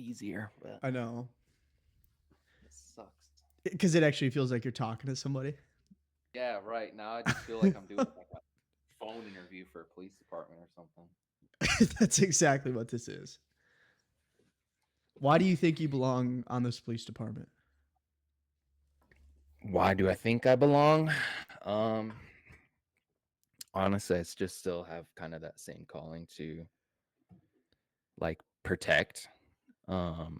easier, but I know. it sucks. Because it actually feels like you're talking to somebody. Yeah, right. Now I just feel like I'm doing like a phone interview for a police department or something. That's exactly what this is. Why do you think you belong on this police department? Why do I think I belong? Um, Honestly, I just still have kind of that same calling to like protect. Um,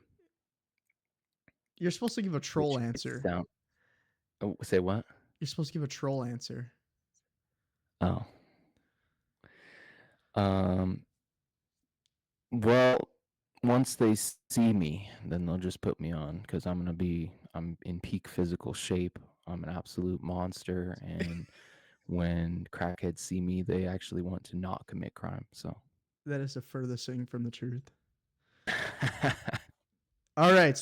You're supposed to give a troll which it answer. sound. Oh, say what? You're supposed to give a troll answer. Oh, um, well, once they see me, then they'll just put me on because I'm in peak physical shape. I'm an absolute monster, and when crackheads see me, they actually want to not commit crime. So, That is the furthest thing from the truth. All right.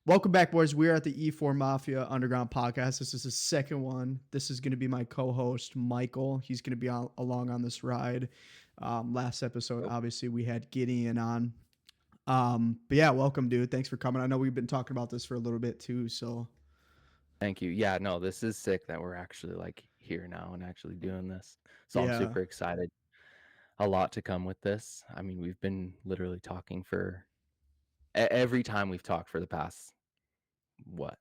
Welcome back, boys. We are at the E4 Mafia Underground podcast. This is the second one. This is going to be my co host, Michael. He's going to be along on this ride. Last episode, Nope. obviously, we had Gideon on. But yeah, welcome, dude. Thanks for coming. I know we've been talking about this for a little bit too. So Thank you. Yeah, no, this is sick that we're actually like here now and actually doing this. So I'm yeah, super excited. A lot to come with this. I mean, we've been literally talking for every time we've talked for the past what?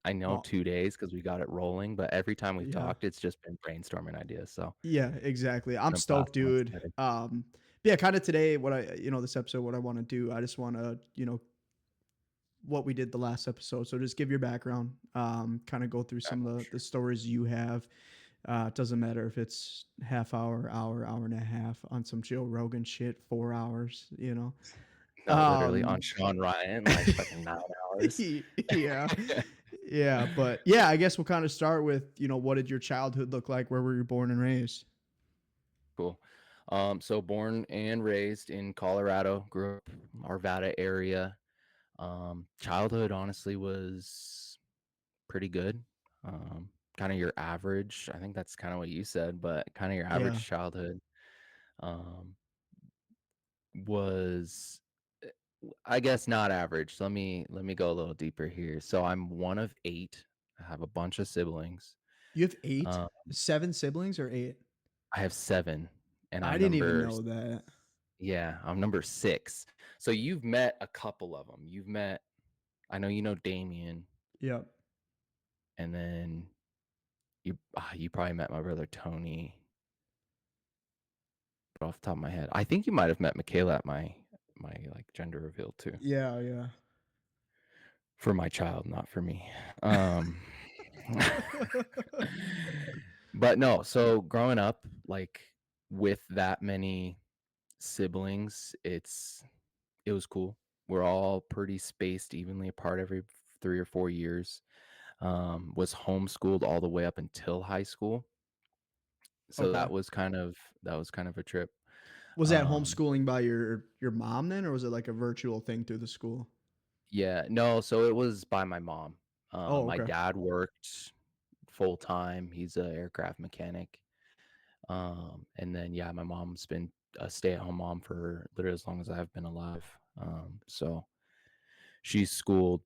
I know oh 2 days because we got it rolling, but every time we've yeah, talked, it's just been brainstorming ideas. So yeah, exactly. it's I'm been a blast. stoked, I'm dude. excited. Yeah, kind of today, this episode, what I want to do, I just want to, what we did the last episode. So just give your background, kind of go through Okay, some of the sure. stories you have. It doesn't matter if it's half hour and a half on some Joe Rogan shit, 4 hours. No, literally on Um, Sean Ryan, like fucking 9 hours. yeah, yeah, but yeah, I guess we'll kind of start with what did your childhood look like? Where were you born and raised? Cool. So born and raised in Colorado, grew up Arvada area. Childhood honestly was pretty good. Um, Kind of your average. I think that's kind of what you said, but kind of your Yeah. average childhood. Um, was I guess not average. Let me go a little deeper here. So I'm one of eight. I have a bunch of siblings. You have eight, Um, 7 siblings, or eight? I have seven, and I I'm didn't even number know that. yeah, I'm number six. So you've met a couple of them. You've met, I know you know Damien, Yep. and then you probably met my brother Tony. But off the top of my head, I think you might have met Michaela at my like gender reveal too. Yeah, yeah. For my child, not for me. Um, but no, so growing up, like with that many siblings, it was cool. We're all pretty spaced evenly apart every 3 or 4 years. Was homeschooled all the way up until high school. So Okay. that was kind of a trip. Was that Um, homeschooling by your mom then, or was it like a virtual thing through the school? yeah, no, so it was by my mom. Oh, My okay. dad worked full time. He's an aircraft mechanic. And then yeah, my mom's been a stay-at-home mom for literally as long as I've been alive. So she's schooled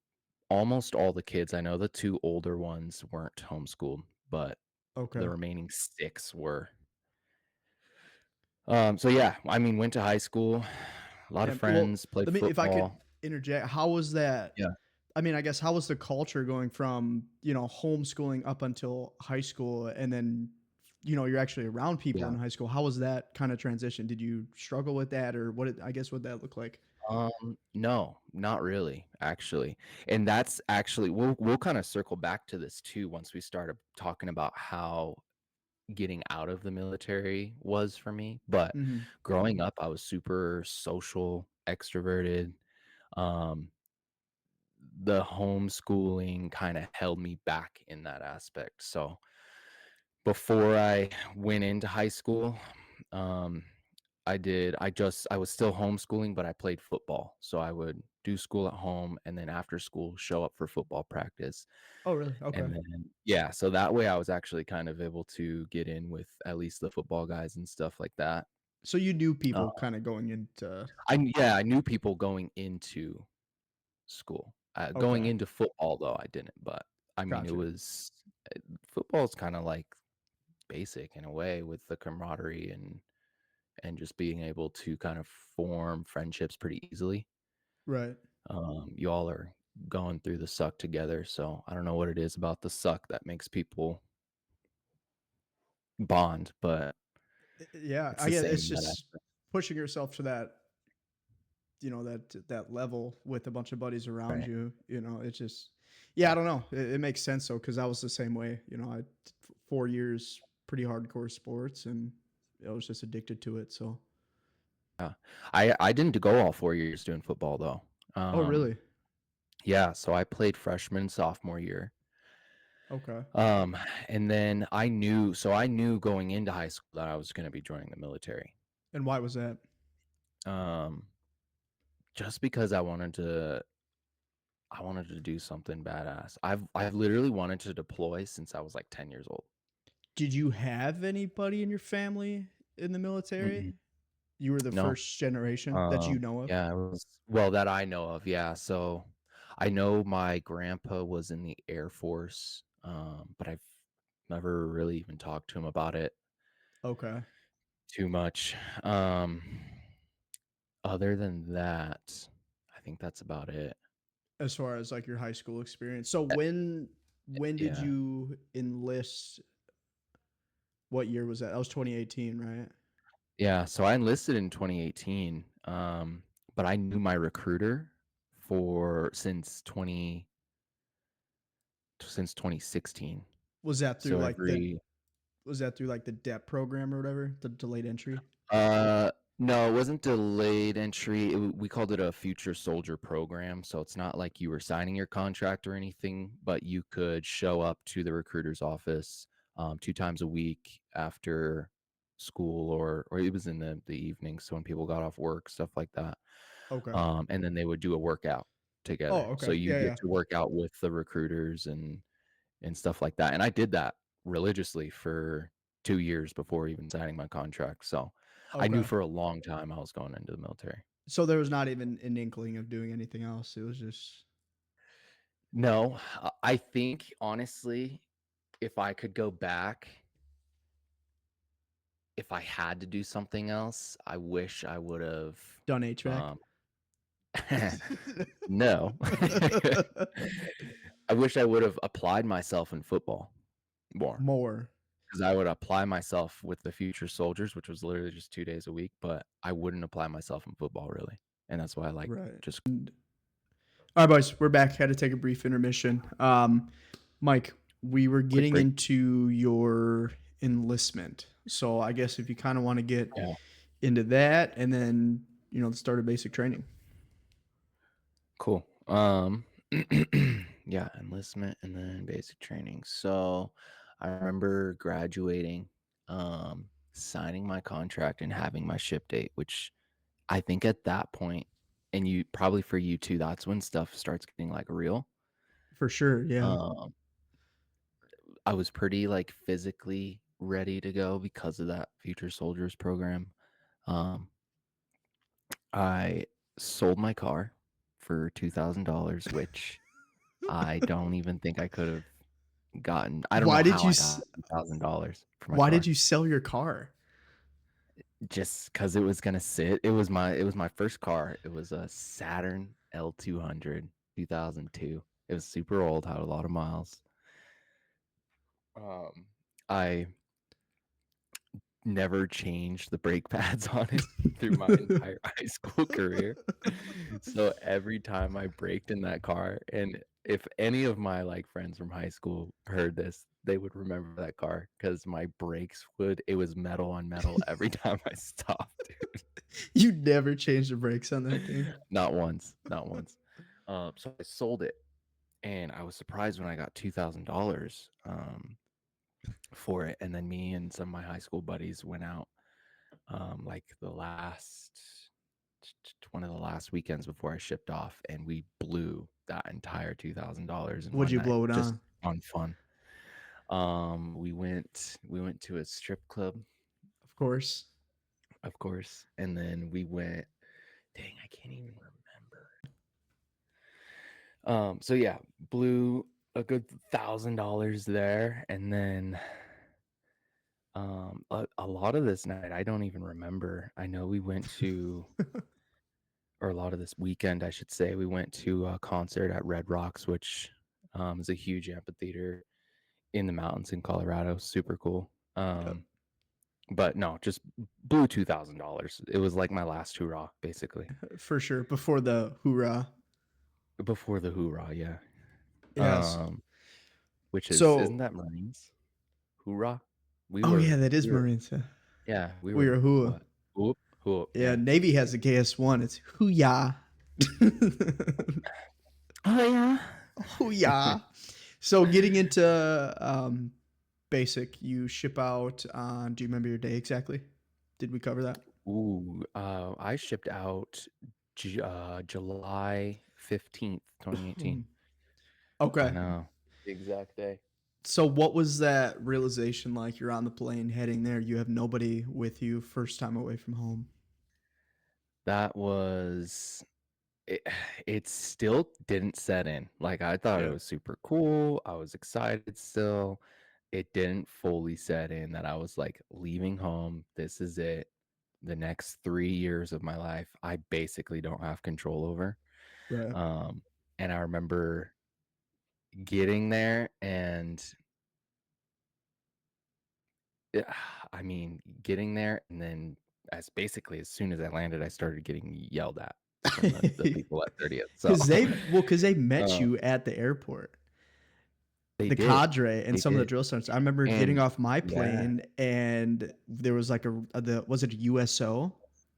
almost all the kids. I know the two older ones weren't homeschooled, but Okay. the remaining six were. So yeah, I mean, went to high school, a lot of Yeah. Well, friends, played let me, if I could football. interject, how was that? Yeah, I mean, I guess how was the culture going from, homeschooling up until high school, and then, you're actually around people in yeah. high school. How was that kind of transition? Did you struggle with that, or I guess what that look like? No, not really, actually. And that's actually we'll kind of circle back to this too once we started talking about how getting out of the military was for me. But Mm-hmm. growing up, I was super social, extroverted. Um, the homeschooling kind of held me back in that aspect. So before I went into high school, um, I was still homeschooling, but I played football. So I would do school at home and then after school show up for football practice. Oh, really? Okay. And then yeah, so that way I was actually kind of able to get in with at least the football guys and stuff like that. So you knew Uh, people kind of going into. I knew people going into school. Going Okay, into football though, I didn't, but I mean, it gotcha. was football's kind of like basic in a way with the camaraderie and just being able to kind of form friendships pretty easily. Right. You all are going through the suck together, so I don't know what it is about the suck that makes people bond, but Yeah, it's I the get same it's in that just aspect, pushing yourself to that, that level with a bunch of buddies around right? you. It's just, yeah, I don't know. It makes sense though, because I was the same way. 4 years pretty hardcore sports, and I was just addicted to it. So, Yeah. I didn't go all 4 years doing football though. oh Um, really? yeah, so I played freshman, sophomore year. Okay. Um, and then I knew going into high school that I was gonna be joining the military. And why was that? Um, just because I wanted to do something badass. I've literally wanted to deploy since I was like 10 years old. Did you have anybody in your family in the military? Mm-mm. You were the No. first generation that you know of? Yeah, it was well, that I know of, yeah. So I know my grandpa was in the Air Force, but I've never really even talked to him about it Okay. too much. Um, other than that, I think that's about it. As far as like your high school experience. So Eh, when did yeah. you enlist? What year was that? That was 2018, right? Yeah, so I enlisted in 2018, but I knew my recruiter for since 2016. Was that through So like the every was that through like the DEP program or whatever? The delayed entry? Uh, no, it wasn't delayed entry. We called it a future soldier program. So it's not like you were signing your contract or anything, but you could show up to the recruiter's office 2 times a week after school, or it was in the evening. So when people got off work, stuff like that. Okay. And then they would do a workout Oh, together. So okay. you Yeah, get yeah. to work out with the recruiters and stuff like that. And I did that religiously for 2 years before even signing my contract. So I knew Okay. for a long time I was going into the military. So there was not even an inkling of doing anything else. It was just No, I think honestly, if I could go back, if I had to do something else, I wish I would have. done HVAC. Um, no, I wish I would have applied myself in football more. More. 'Cause I would apply myself with the future soldiers, which was literally just 2 days a week, but I wouldn't apply myself in football really, and that's why I like Right. just All right, boys, we're back. Had to take a brief intermission. Mike, we were quick getting break. into your enlistment. So I guess if you kind of want to get Yeah, into that and then, the start of basic training. cool. Yeah, enlistment and then basic training. So, I remember graduating, signing my contract and having my ship date, which I think at that point, and you probably for you too, that's when stuff starts getting, like, real. For sure. Yeah. Um I was pretty like physically ready to go because of that Future Soldiers program. Um, I sold my car for $2,000, which I don't even think I could have gotten. I don't know Why did how you I s- got $2,000 for my why did car. you sell your car? Just because it was gonna sit. It was my first car. It was a Saturn L200, 2002. It was super old, had a lot of miles. Um, I never changed the brake pads on it through my entire high school career. So every time I braked in that car, and if any of my like friends from high school heard this, they would remember that car because my brakes it was metal on metal every time I stopped, dude. You never changed the brakes on that thing. Not once, not once. So I sold it, and I was surprised when I got $2,000 for it. And then me and some of my high school buddies went out like one of the last weekends before I shipped off, and we blew that entire $2,000 in Would one you night blow it just on? on fun. We went to a strip club, Of course. of course, and then we went. Dang, I can't even remember. So yeah, blew a good $1,000 there, and then a lot of this night I don't even remember. I know we went to, or a lot of this weekend, I should say, we went to a concert at Red Rocks, which is a huge amphitheater in the mountains in Colorado. Super cool. Yep, But no, just blew $2,000. It was like my last hurrah, basically. for sure. Before the hoorah. Before the hoorah, yeah. Yes. Um, which is So, isn't that Marines? Hoorah. We oh yeah, were that is we were Marines. Yeah. yeah, we We were are hoo. what? Whoop, whoop, Yeah, yeah. Navy has a KS1. It's hoo-yah. Oh yeah. Hoo-yah. So getting into basic, you ship out on, do you remember your day exactly? Did we cover that? Ooh, I shipped out July 15th, 2018. I Okay. know. The exact day. So what was that realization like? You're on the plane heading there. You have nobody with you, first time away from home. That was it, it still didn't set in. Like I thought it Yeah. was super cool. I was excited still. It didn't fully set in that I was like leaving home. This is it. The next 3 years of my life, I basically don't have control over. Right. Um, and I remember getting there and yeah, I mean, getting there and then as soon as I landed, I started getting yelled at from the people at 30th. So Because they met uh, you at the airport. they The did. cadre and They some of the did. drill sergeants. I remember getting And off my yeah. plane and there was like the was it a USO?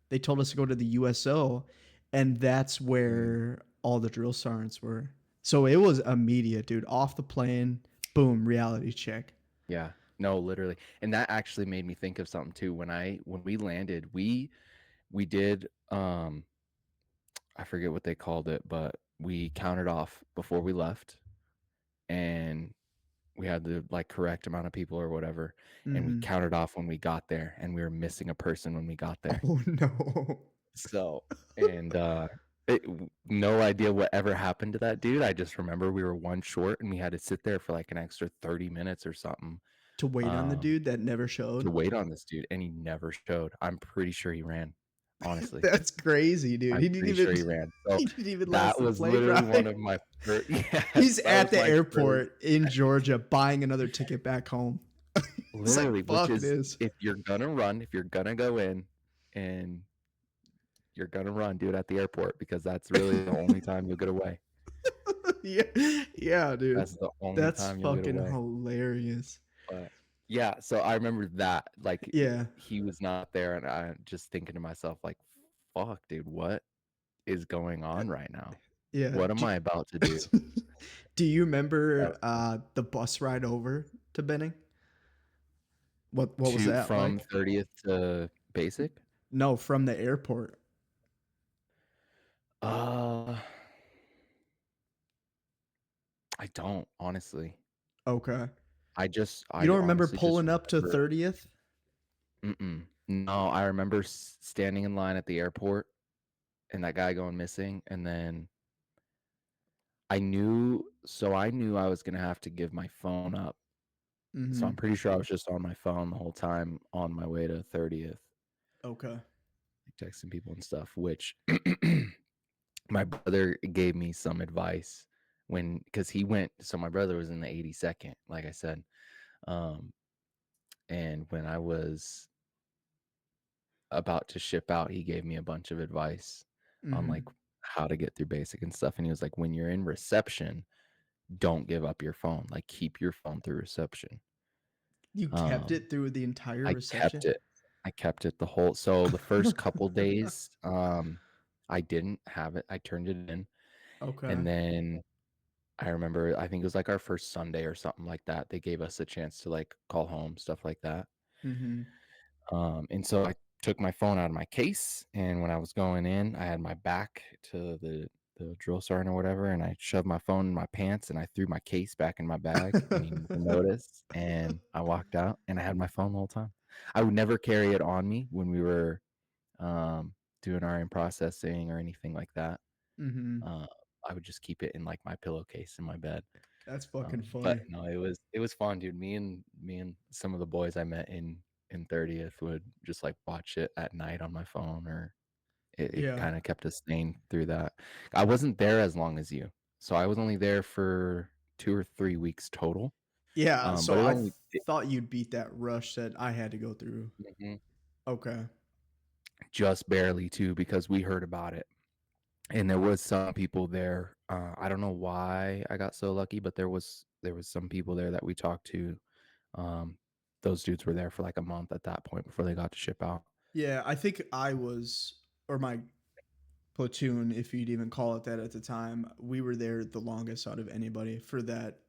They told us to go to the USO, and that's Mm, where all the drill sergeants were. So it was immediate, dude. Off the plane, boom, reality check. yeah. No, literally. And that actually made me think of something too. When we landed, we did I forget what they called it, but we counted off before we left and we had the like correct amount of people or whatever, and we Mhm. counted off when we got there and we were missing a person when we got there. Oh no. So, and no idea what ever happened to that dude. I just remember we were one short and we had to sit there for like an extra 30 minutes or something To wait on the um dude that never to showed. wait on this dude, and he never showed. I'm pretty sure he ran, honestly. That's crazy, dude. I'm pretty sure he ran. So He didn't even last that the was plane literally one ride. of my first yes, He's that at was the my first airport in Georgia buying another ticket back home. It's like, literally, which fuck is this. if you're gonna run, if you're gonna go in and you're gonna run, do it at the airport because that's really the only time you'll get away. Yeah, yeah, dude. That's the only That's time you'll get fucking away. hilarious. But yeah, so I remember that like Yeah, he was not there, and I just thinking to myself like, "Fuck, dude, what is going on right now? yeah. What am I about to do?" Do you That remember was fun. the bus ride over to Benning? What was To that from like? 30th to basic? No, from the airport. Uh, I don't honestly. Okay. You I don't remember honestly just pulling up to remember 30th? mm-mm. No, I remember standing in line at the airport and that guy going missing, and then I knew I was gonna have to give my phone up. So I'm Mhm. pretty sure I was just on my phone the whole time on my way to 30th, Okay. texting people and stuff, which my brother gave me some advice when because he went so my brother was in the 82nd, like I said. Um, and when I was about to ship out, he gave me a bunch of advice on like Mhm. how to get through basic and stuff. And he was like, when you're in reception, don't give up your phone. Like keep your phone through reception. You kept Um, it through the entire I reception? kept it. I kept it the whole so the first couple days, I didn't have it. I turned it in. Okay. And then I remember I think it was like our first Sunday or something like that. They gave us a chance to like call home, stuff like that. Mhm. And so I took my phone out of my case, and when I was going in, I had my back to the drill sergeant or whatever, and I shoved my phone in my pants, and I threw my case back in my bag, and he never noticed. And I walked out, and I had my phone the whole time. I would never carry it on me when we were um, doing our in processing or anything like that. Mhm. I would just keep it in like my pillowcase in my bed. That's fucking But funny. no, it was fun, dude. Me and some of the boys I met in 30th would just like watch it at night on my phone, or it Yeah. kind of kept us sane through that. I wasn't there as long as you, so I was only there for 2 or 3 weeks total. Yeah, But so it I only thought you'd beat that rush that I had to go through. Mhm. Okay. Just barely too, because we heard about it. And there was some people there. I don't know why I got so lucky, but there was some people there that we talked to. Um, those dudes were there for like a month at that point before they got to ship out. Yeah, I think I was, or my platoon, if you'd even call it that at the time, we were there the longest out of anybody for that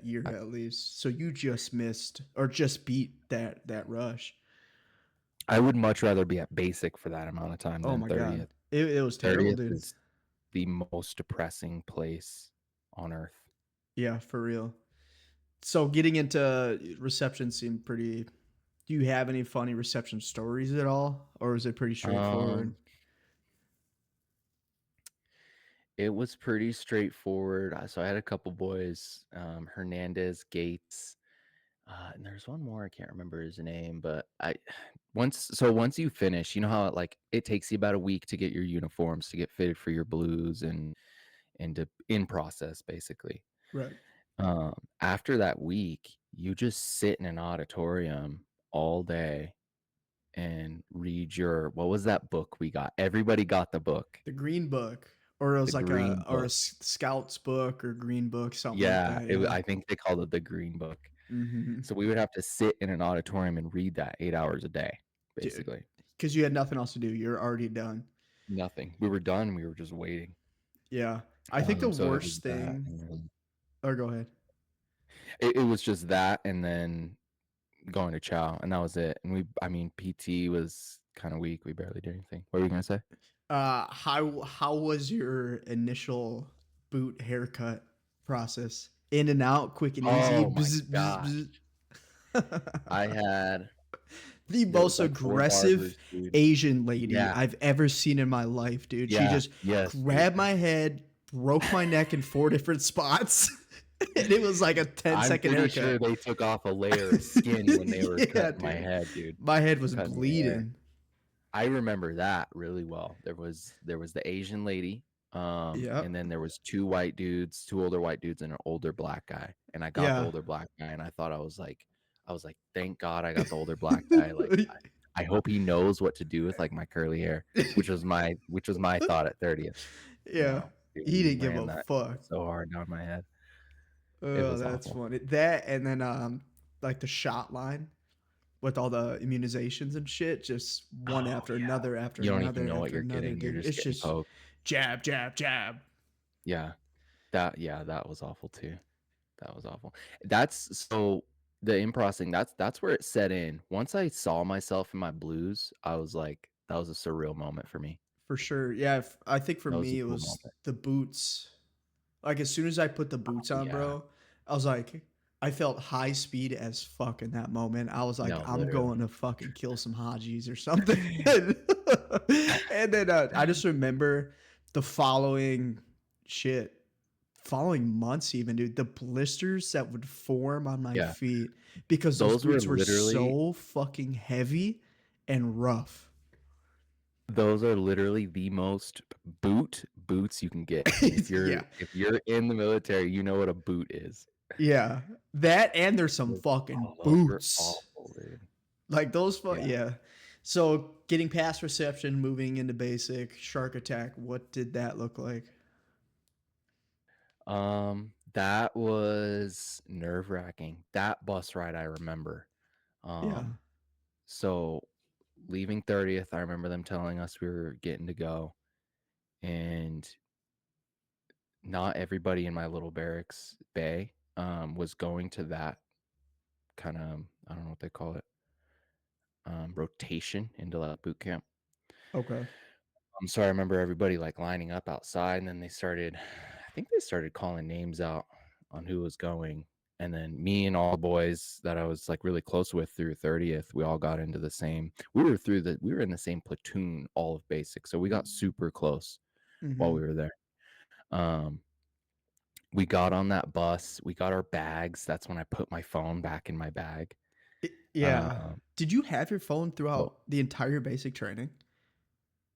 year I, at least. So you just missed or just beat that rush. I would much rather be at basic for that amount of time Oh than my god. 30th. It was terrible, 30th dude. is the most depressing place on earth. Yeah, for real. So getting into reception seemed pretty. Do you have any funny reception stories at all, or is it pretty straightforward? Um, it was pretty straightforward. So I had a couple boys, Hernandez, Gates, and there's one more, I can't remember his name, but once you finish, you know how it takes you about a week to get your uniforms, to get fitted for your blues, and to in process basically. Right. After that week, you just sit in an auditorium all day and read your what was that book we got? Everybody got the book, The Green Book, or it the was like green a book. Scout's book or Green Book, something like Yeah, that. Yeah. I think they called it the green book. Hmm. So we would have to sit in an auditorium and read that 8 hours a day, Dude, basically. because you had nothing else to do. You're already done. Nothing. We were done. We were just waiting. Yeah. I think the So it was worst that, thing. and then Or go ahead. it was just that, and then going to chow, and that was it. And I mean, PT was kind of weak. We barely did anything. What were you gonna say? How was your initial boot haircut process? In and out, quick and easy. Oh my Bzz, bzz, gosh, I bzz. had The there was most like four aggressive barbers, dude. Asian lady Yeah, I've ever seen in my life, dude. She yeah, just yes, dude. grabbed my head, broke my neck in four different spots, and it was like a 10 I'm second pretty sure haircut. they took off a layer of skin when they were Yeah, cutting my dude. head, dude. My head was Cutting my hair. bleeding. I remember that really well. There was the Asian lady, Yep. and then there was two white dudes, two older white dudes, and an older black guy. And I got the Yeah. older black guy, and I was like, thank God I got the older black guy. Like, I hope he knows what to do with like my curly hair, which was my thought at 30th. Yeah. Dude, He he didn't give ran a that fuck. so hard down my head. It Oh, was that's awful. funny. That and then like the shot line with all the immunizations and shit, just one Oh after yeah. another after You don't even another know what after you're another, getting. You're dude. just It's getting just poked. jab, jab, jab. Yeah. That was awful too. That was awful. That's so the improv thing, that's where it set in. Once I saw myself in my blues, I was like, that was a surreal moment for me. For sure. Yeah, I think for That was a me it cool was moment. the boots. Like as soon as I put the boots on, Yeah. bro, I was like, I felt high speed as fuck in that moment. I was like, No, I'm going literally. to fucking kill some Hajis or something. And then I just remember the shit, following months, even, dude, the blisters that would form on my Yeah. feet because those Those were boots were literally so fucking heavy and rough. those are literally the most boots you can get. And if Yeah. you're in the military, you know what a boot is. Yeah. That and there's some fucking Those were boots. awful, dude. Like those Yeah. yeah. So getting past reception, moving into basic, shark attack, what did that look like? That was nerve-wracking. That bus ride I remember. Yeah. Um, so leaving 30th, I remember them telling us we were getting to go, and not everybody in my little barracks bay was going to that kind of, I don't know what they call it, rotation into that boot camp. Okay. So I remember everybody like lining up outside, and then I think they started calling names out on who was going. And then me and all the boys that I was like really close with through 30th, we all got into we were in the same platoon all of basic. So we got super close while Mhm. we were there. Um, we got on that bus, we got our bags. That's when I put my phone back in my bag. Yeah. Um, Did you have your phone so throughout the entire basic training?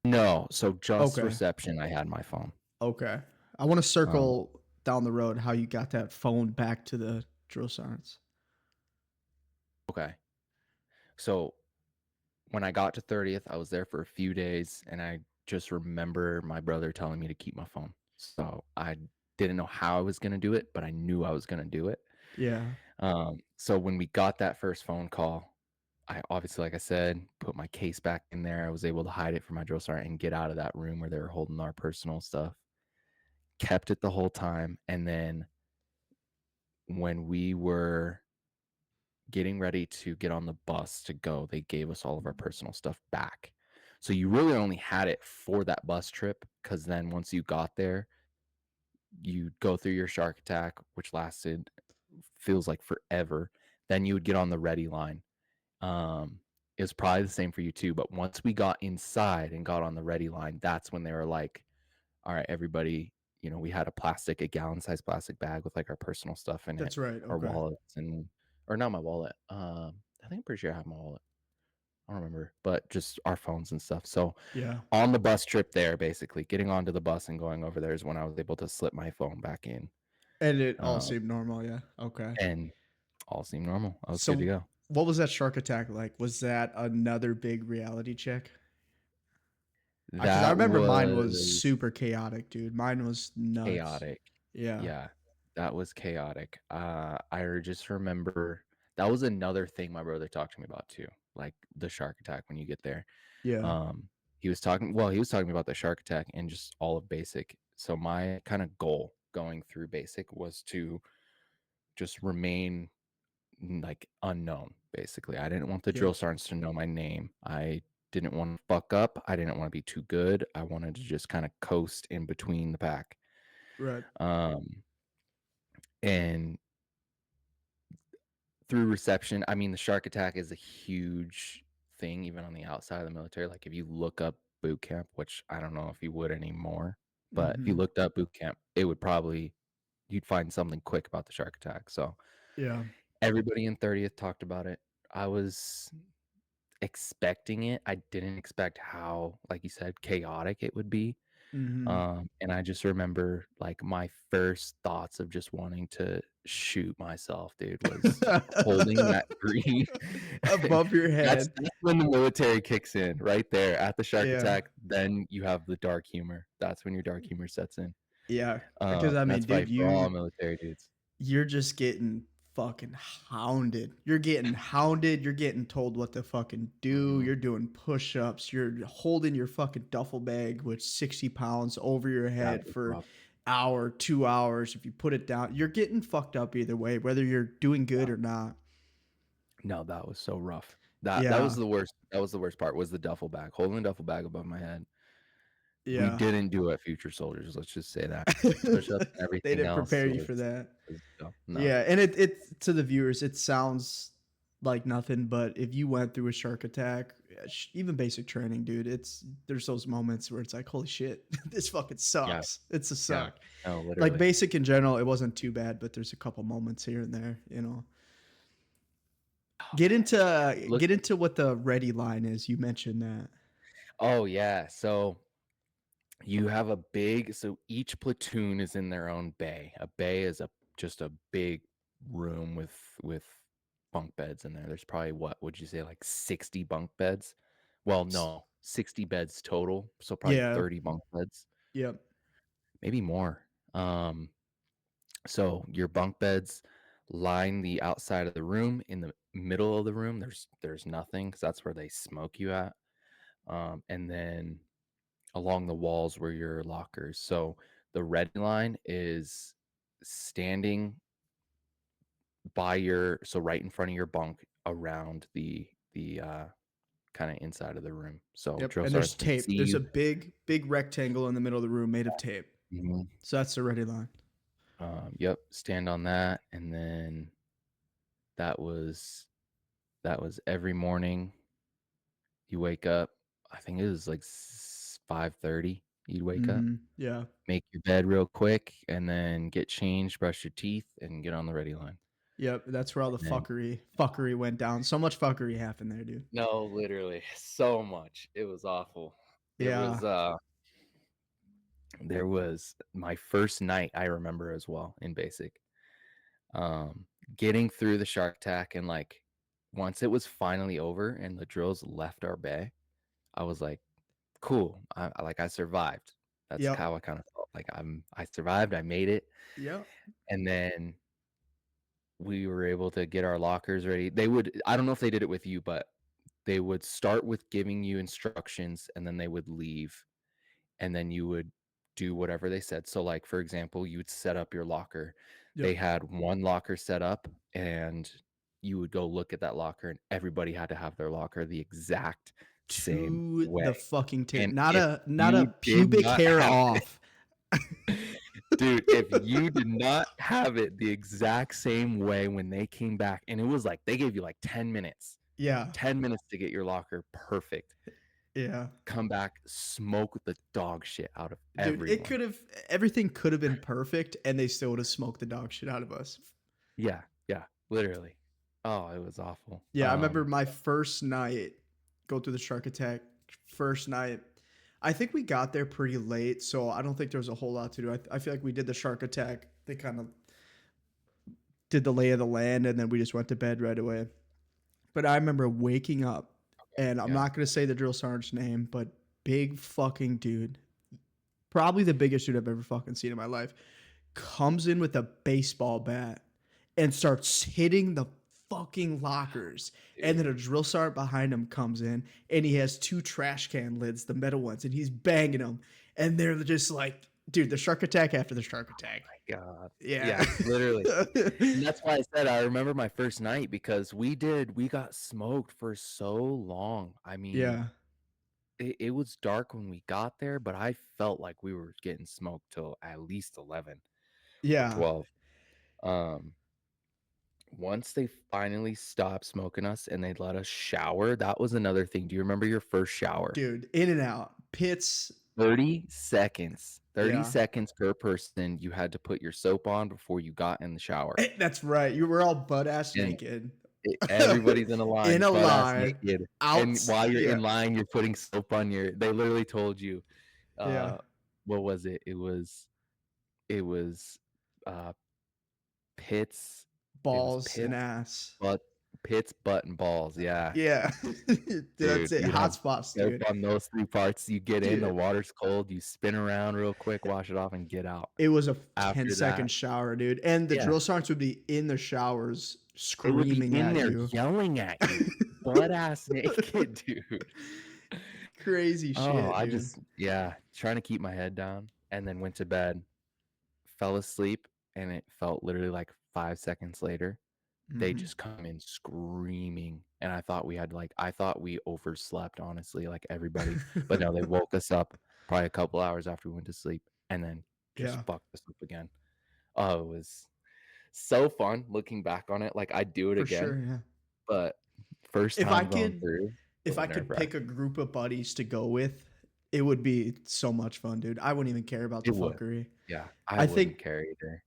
no, so just Okay. reception, I had my phone. Okay. I want to Um, circle down the road how you got that phone back to the drill sergeants. okay. So when I got to 30th, I was there for a few days, and I just remember my brother telling me to keep my phone. So I didn't know how I was gonna do it, but I knew I was gonna do it. Yeah. So when we got that first phone call, I obviously, like I said, put my case back in there. I was able to hide it from my drill sergeant and get out of that room where they were holding our personal stuff. Kept it the whole time, and then when we were getting ready to get on the bus to go, they gave us all of our personal stuff back. So you really only had it for that bus trip, because then once you got there, you go through your shark attack, which lasted feels like forever. Then you would get on the ready line. Um, it was probably the same for you too. But once we got inside and got on the ready line, that's when they were like, all right, everybody, we had a gallon size plastic bag with like our personal stuff in it, That's right. our Okay. wallets or not my wallet. I think I'm pretty sure I have my wallet. I don't remember, but just our phones and stuff. So Yeah. on the bus trip there, basically getting onto the bus and going over there is when I was able to slip my phone back in. And it all Um, seemed normal. Yeah. Okay. and all seemed normal. I was good to So, go. what was that shark attack like? Was that another big reality check? Because I That remember mine was was super chaotic, dude. Mine was nuts. chaotic. Yeah. Yeah, that was chaotic. Just remember that was another thing my brother talked to me about too, like the shark attack when you get there. Yeah. Um, he was talking about the shark attack and just all of basic. So my kind of goal going through basic was to just remain like unknown, basically. I didn't want the Yep. drill sergeants to know my name. I didn't want to fuck up. I didn't want to be too good. I wanted to just kind of coast in between the pack. Right. Um, and through reception, I mean, the shark attack is a huge thing, even on the outside of the military. Like if you look up boot camp, which I don't know if you would anymore, but if you Mhm. looked up boot camp, you'd find something quick about the shark attack. So Yeah. everybody in 30th talked about it. I was expecting it. I didn't expect how, like you said, chaotic it would be. Mhm. And I just remember like my first thoughts of just wanting to shoot myself, dude, was holding that green. Above your That's head. that's when the military kicks in right there at the shark Yeah. attack. Then you have the dark humor. That's when your dark humor sets in. Yeah. Because I mean, That's probably dude, for all military dudes. you're just getting fucking hounded. You're getting hounded. You're getting told what to fucking do. Mhm. You're doing push-ups. You're holding your fucking duffel bag with 60 pounds over your That head was for rough. hour, 2 hours. If you put it down, you're getting fucked up either way, whether you're doing good Yeah. or not. No, that was so rough. That was Yeah. the worst. That was the worst part, was the duffel bag, holding the duffel bag above my head. We Yeah. didn't do it, future soldiers, let's just say that. Push-ups and They everything didn't else prepare you for that. was no. Yeah, and it to the viewers, it sounds like nothing, but if you went through a shark attack, even basic training, dude, there's those moments where it's like, holy shit, this fucking Yeah, sucks. It's a yeah. suck. No, Like literally. basic in general, it wasn't too bad, but there's a couple moments here and there, you know. Oh, Get man. into Look get into what the ready line is. You mentioned that. Oh, yeah, so you have a big so each platoon is in their own bay. A bay is just a big room with bunk beds in there. There's probably, what would you say, like 60 bunk beds? Well, S- no, 60 beds total, so probably Yeah. 30 bunk beds, Yep. maybe more. Um, so your bunk beds line the outside of the room. In the middle of the room, there's nothing, because that's where they smoke you at. And then along the walls were your lockers. So the red line is standing right in front of your bunk, around the kind of inside of the room. So Yep. drill And there's sergeants can tape. see There's you. a big rectangle in the middle of the room made of tape. Mhm. So that's the ready line. Yep, stand on that, and then that was that was every morning. You wake up, I think it was like 5:30. You'd wake up, Mhm. Yeah. make your bed real quick, and then get changed, brush your teeth, and get on the ready line. Yep, that's where all the And then fuckery went down. So much fuckery happened there, dude. no, literally, so much. It was awful. It Yeah. was, there was my first night, I remember as well in basic. Um, Getting through the shark attack and, like, once it was finally over and the drills left our bay, I was like, "Cool, I survived." That's Yep. how I kinda felt, like, I survived, I made it, Yep. and then we were able to get our lockers ready. They would I don't know if they did it with you, but they would start with giving you instructions, and then they would leave, and then you would do whatever they said. So, like, for example, you would set up your locker. They Yep. had one locker set up, and you would go look at that locker, and everybody had to have their locker the exact same To way. the fucking And not if a you did pubic not hair have it, off. dude, if you did not have it the exact same way when they came back, and it was like they gave you like 10 minutes, Yeah. 10 minutes to get your locker perfect. Yeah. Come back, smoke the dog shit out of Dude, it everyone. could have everything could have been perfect and they still would have smoked the dog shit out of us. Yeah, yeah, literally. Oh, it was awful. Yeah, I remember my first night go through the shark attack. First night, I think we got there pretty late, so I don't think there was a whole lot to do. I feel like we did the shark attack. They kind of did the lay of the land, and then we just went to bed right away. But I remember waking up, and I'm Yeah. not gonna say the drill sergeant's name, but big fucking dude, probably the biggest dude I've ever fucking seen in my life, comes in with a baseball bat and starts hitting the fucking lockers. And Dude. then a drill sergeant behind him comes in and he has two trash can lids, the metal ones, and he's banging them. And they're just like, dude, the shark attack after the shark attack. My god. Yeah. Yeah, literally. And that's why I said I remember my first night because we got smoked for so long. I mean, Yeah. it was dark when we got there, but I felt like we were getting smoked till at least 11 or Yeah. 12. Um, Once they finally stopped smoking us and they let us shower, that was another thing. Do you remember your first shower? Dude, in and out. Pits. 30 seconds. 30 Yeah. seconds per person. You had to put your soap on before you got in the shower. That's right. You were all butt ass And naked. everybody's in a In line, a butt ass line. naked. And Outs. while you're Yeah. in line, you're putting soap on your they literally told you, Yeah. uh, what was it? It was uh pits. It was Balls and ass. butt, pits, butt, and balls. Yeah. Yeah. That's Dude, it. you'd Hot have spots, soap dude. on those 3 parts. You get in, the Dude, water's cold, you spin around real quick, wash it off, and get out. it was a After 10-second that shower, dude. And the yeah, drill sergeants would be in the showers they would be screaming in at there you. yelling at you, butt ass naked, dude. Crazy Oh, shit, I dude. just yeah, trying to keep my head down, and then went to bed, fell asleep, and it felt literally like 5 seconds later, they Mhm. just come in screaming, and I thought we overslept, honestly, like everybody, but no, they woke us up probably a couple hours after we went to sleep, and then just Yeah, fucked us up again. Oh, it was so fun looking back on it, like, I'd do it for again, sure, yeah. but first If I time going could through, a if little I could pick a nerve-wracking. group of buddies to go with, it would be so much fun, dude. I wouldn't even care about the It would. fuckery. Yeah, I I wouldn't think care either.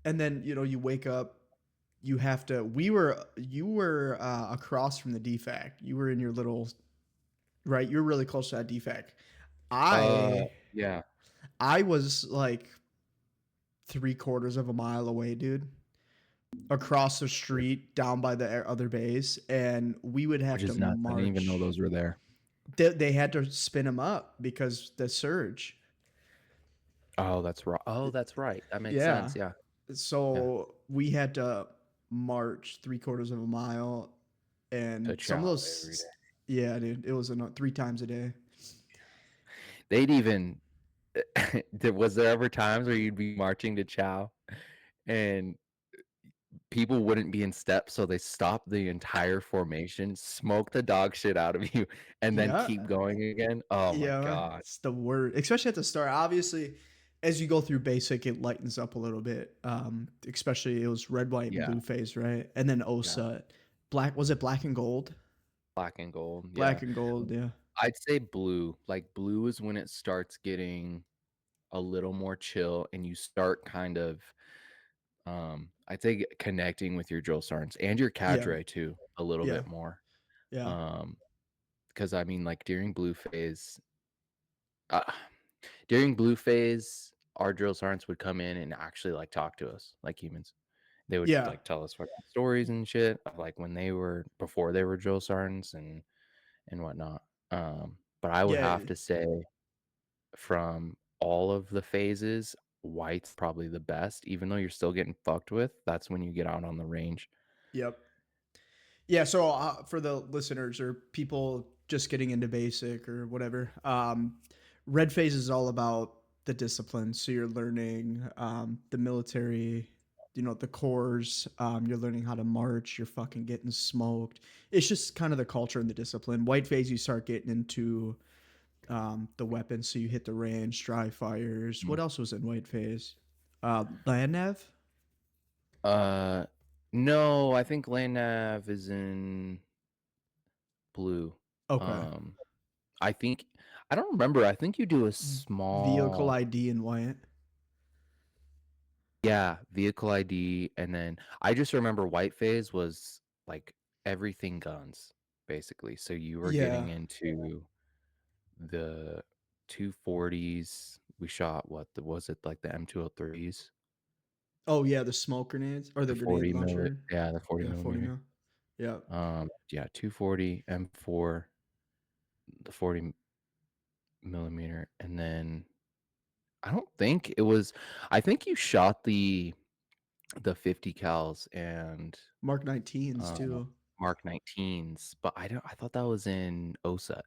and then, you wake up, you have to you were, across from the DFAC. You were in your little right? You're really close to that DFAC. Uh, I yeah. I was like 3/4 of a mile away, dude, across the street down by the other base, and we would Which have to is nuts, I didn't even know march. those were there. They had to spin him up because the surge. Oh, that's right, that makes Yeah. sense, yeah, yeah, So we had to march 3/4 of a mile, to and some of chow every day. those, yeah, dude, it was 3 times a day. They'd even was there ever times where you'd be marching to chow and people wouldn't be in step, so they stop the entire formation, smoke the dog shit out of you, and then Yeah. keep going again? Oh my Yeah, god. it's the word, especially at the start. Obviously, as you go through basic, it lightens up a little bit. Especially it was red, white, and Yeah, blue phase, right? And then yeah. OSA, black was it black and gold? Black and gold, yeah. Black and gold, yeah. I'd say blue. Like, blue is when it starts getting a little more chill and you start kind of, I'd say connecting with your drill sergeants and your Yeah, cadre too, a little yeah, bit more. yeah, Um, because I mean, like, uh, during blue phase, our drill sergeants would come in and actually, like, talk to us like humans. They would, yeah, like, tell us fucking stories and shit of, like, when before they were drill sergeants and whatnot. But I would have yeah. to say from all of the phases, white's probably the best, even though you're still getting fucked with, that's when you get out on the range. Yep. Yeah, so for the listeners or people just getting into basic or whatever, red phase is all about the discipline. So you're learning the military, the cores. You're learning how to march. You're fucking getting smoked. It's just kind of the culture and the discipline. White phase, you start getting into the weapons. So you hit the range, dry fires. Mm. What else was in white phase? Land nav. Uh, no, I think land nav is in blue. Okay. Um, I think I don't remember, I think you do a Vehicle small ID and white. yeah, vehicle ID, and then I just remember white phase was, like, everything guns, basically, so you were Yeah. getting into the 240s. We shot was it, like, the M203s? Oh yeah, the smoke grenades or the The grenade 40 milli launcher. yeah, the 40 Yeah, 40 millimeter. mil. Yeah. Yeah, 240, M4, the 40 millimeter, and then I don't think it was I think you shot the 50 cals and, Mark 19s uh, too. Mark 19s, but I thought that was in OSUT.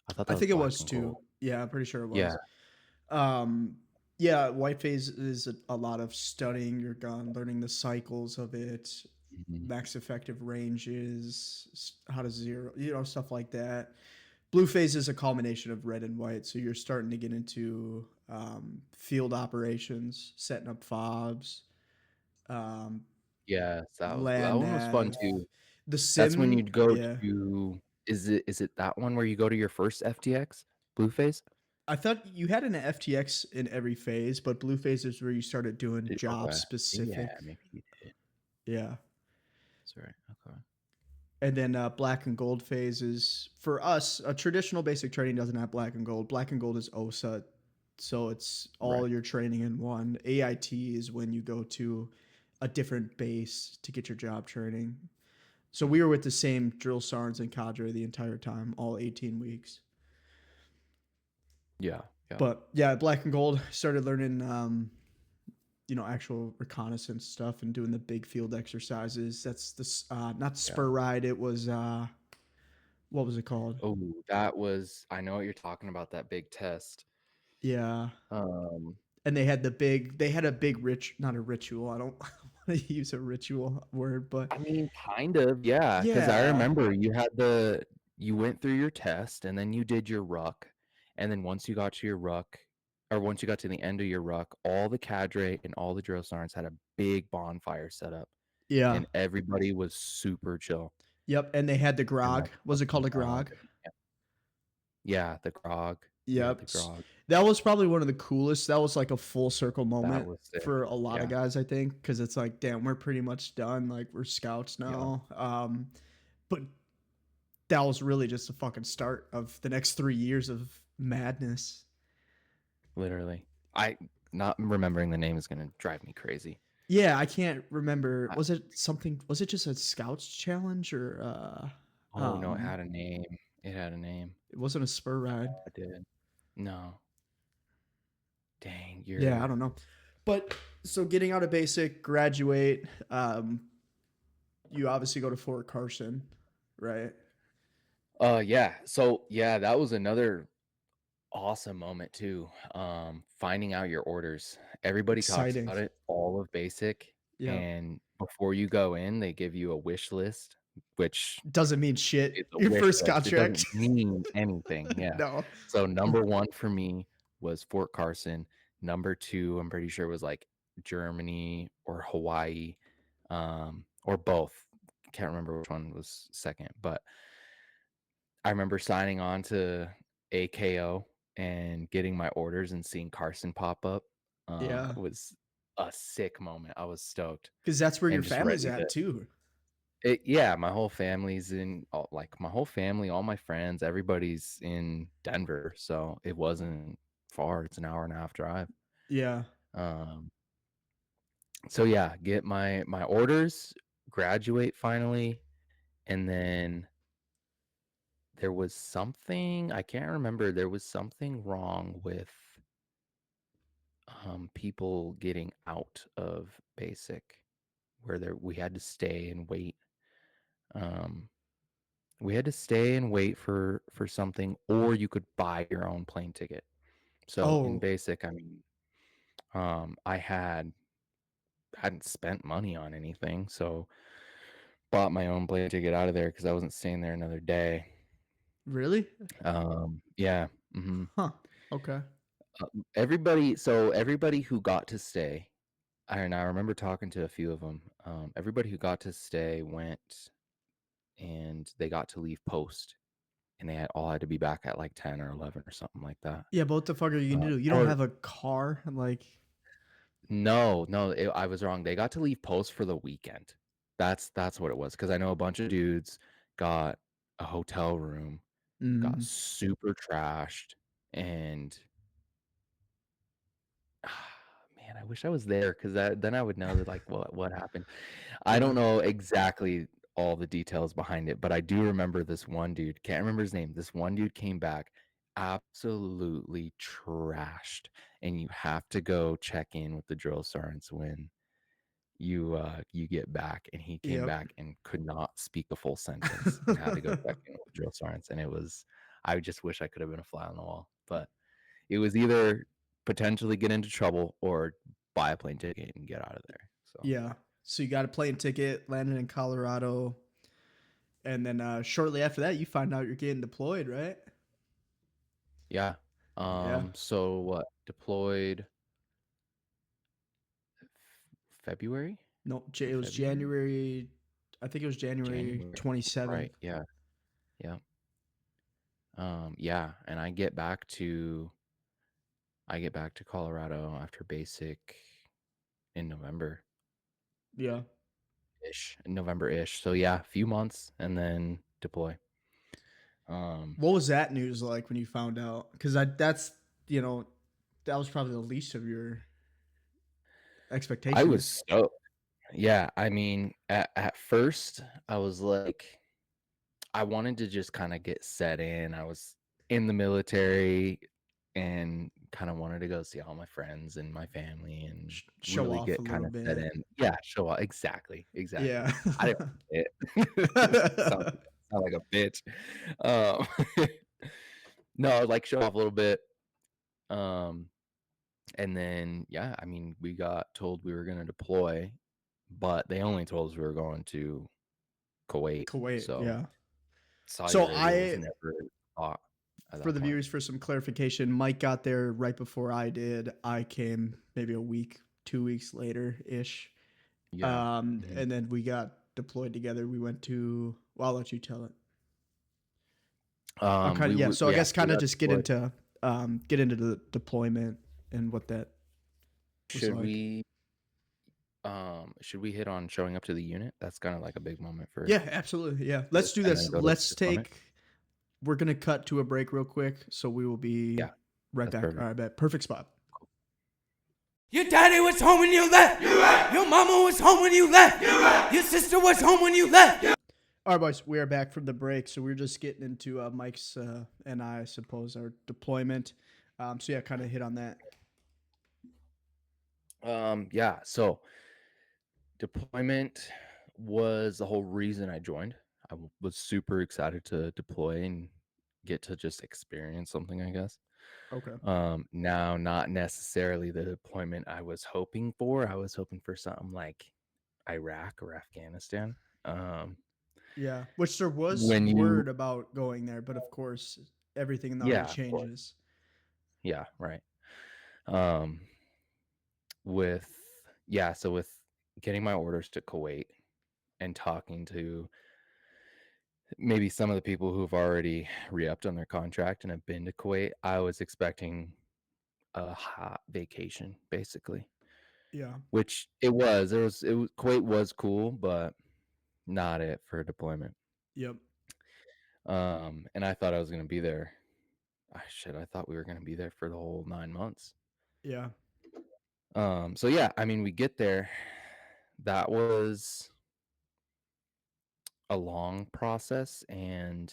I thought I that was think it black was and gold. too. Yeah, I'm pretty sure it Yeah, was. Um yeah, white phase is a lot of studying your gun, learning the cycles of it, mhm. max effective ranges, how to zero, stuff like that. Blue phase is a culmination of red and white, so you're starting to get into field operations, setting up fobs, um, Yes, that land one was fun nav, too. the That's when sim. you'd go Yeah, to is it that one where you go to your first FTX? Blueface? I thought you had an FTX in every phase, but blue phase is where you started doing job Okay. Yeah, specific. maybe you did. Yeah. That's right, okay. And then black and gold phase is for us. A traditional basic training doesn't have black and gold. Black and gold is OSA, so it's Right. all your training in one. AIT is when you go to a different base to get your job training. So we were with the same drill sergeants and cadre the entire time, all 18 weeks. Yeah, yeah, But yeah, black and gold started learning, actual reconnaissance stuff and doing the big field exercises. That's this, not yeah. spur ride. It was, what was it called? Oh, that was I know what you're talking about, that big test. Yeah. Um, And they had a big not a ritual. I don't want to use a ritual word, but I mean, kind of, yeah, because I yeah. remember you went through your test, and then you did your ruck, and then once you got to your ruck or once you got to the end of your ruck, all the cadre and all the drill sergeants had a big bonfire set up, Yeah. and everybody was super chill, Yep. And they had the and, grog. like, Was it called smoking a loud. grog? Yeah, the grog. We had the Yep. grog. That was probably one of the coolest. That was like a full circle That moment was sick. for a lot of Yeah, guys, I think, because it's like, damn, we're pretty much done. Like we're scouts yeah, now. But that was really just the fucking start of the next 3 years of madness. literally. I not remembering the name is gonna drive me crazy. Yeah, I can't remember. I Was it something? Was it just a scouts challenge or Oh, no, it had a name. It had a name. it wasn't a spur ride? I did. No. Dang, Yeah, I you're don't know. But so getting out of basic, graduate, you obviously go to Fort Carson, right? yeah. So, yeah, that was another awesome moment too. Finding out your orders. Everybody talks Exciting. about it, all of basic, Yeah. and before you go in, they give you a wish list, which Doesn't mean shit. is a Your wish first list. It contract. doesn't mean anything. Yeah. No. So number 1 for me was Fort Carson. Number 2, I'm pretty sure was like Germany or Hawaii, or both. Can't remember which one was second, but I remember signing on to AKO and getting my orders and seeing Carson pop up. Yeah, Was a sick moment. I was stoked because that's where your and just family's ready at to too. yeah, my whole family's in like my whole family, all my friends, everybody's in Denver, so it wasn't far. It's an hour and a half drive. Yeah. Um, so yeah, get my orders, graduate finally, and then there was something I can't remember. There was something wrong with people getting out of basic where there we had to stay and wait. Um, we had to stay and wait for something, or you could buy your own plane ticket. So in Oh, basic, I mean, I hadn't spent money on anything, so bought my own plane ticket out of there because I wasn't staying there another day. really? Yeah. hmm Huh. Okay. everybody who got to stay, and I remember talking to a few of them. Everybody who got to stay went and they got to leave post, and they all had to be back at like 10 or 11 or something like that. Yeah, but what the fuck are you gonna do? You don't Or have a car? Like, no, no, I was wrong. They got to leave post for the weekend. That's what it was. Because I know a bunch of dudes got a hotel room, got mm, super trashed, and man, I wish I was there because then I would know that like what happened. I don't yeah. know exactly all the details behind it, but I do remember this one dude. Can't remember his name. This one dude came back absolutely trashed, and you have to go check in with the drill sergeants when you get back. And he came Yep. back and could not speak a full sentence and had to go check in with the drill sergeants. And it was, I just wish I could have been a fly on the wall, but it was either potentially get into trouble or buy a plane ticket and get out of there. So Yeah. So you got a plane ticket, landed in Colorado, and then shortly after that, you find out you're getting deployed, right? yeah. Yeah. So what? Deployed February? No, Was it it was February? January. I think it was January January. That's 27th. right. Yeah. Yeah. Yeah. And I get back to Colorado after basic in November Yeah. ish. November ish. So yeah, a few months and then deploy. Um What was that news like when you found out? Because that's, you know, that was probably the least of your I was expectations. stoked. Yeah, I mean, at first I was like I wanted to just kind of get set in. I was in the military and kind of wanted to go see all my friends and my family and Show really off a get kind little of set bit. in. Yeah, show off. Exactly. Exactly. Yeah. I didn't want it. Sound like a bitch. Um, no, like show off a little bit. Um, and then, yeah, I mean, we got told we were going to deploy, but they only told us we were going to Kuwait. Kuwait. So Yeah. Saudi So Arabia was I, never thought at for that the point. viewers, for some clarification, Mike got there right before I did. I came maybe a week, 2 weeks later ish. Yeah. Mhm. And then we got deployed together. We went to. Well, I'll let you tell it. I'll kind We of, yeah. were So I yeah, guess we kind of got just deployed. get into the deployment and what that was Should like. we should we hit on showing up to the unit? That's kind of like a big moment for Yeah, absolutely. Yeah, this, let's do and then this. go to the Let's deployment. take. We're gonna cut to a break real quick, so we will be Yeah, right that's back. All perfect. right, bet. Perfect spot. Your daddy was home when you left. Your mama was home when you left. Your sister was home when you left. All right, boys, we are back from the break. So we're just getting into Mike's and I suppose our deployment. So yeah, kind of hit on that. Yeah, so deployment was the whole reason I joined. Was super excited to deploy and get to just experience something, I guess. Okay. Now not necessarily the deployment I was hoping for. I was hoping for something like Iraq or Afghanistan. Um, Yeah, which there was when you word about going there, but of course, everything in the army yeah, of course. changes. Yeah, right. Um, with so with getting my orders to Kuwait and talking to maybe some of the people who've already re-upped on their contract and have been to Kuwait, I was expecting a hot vacation, basically, Yeah. which it was Kuwait was cool, but not it for a deployment. Yep. And I thought I was gonna be there. I thought we were gonna be there for the whole 9 months. Yeah. So yeah, I mean, we get there. That was a long process, and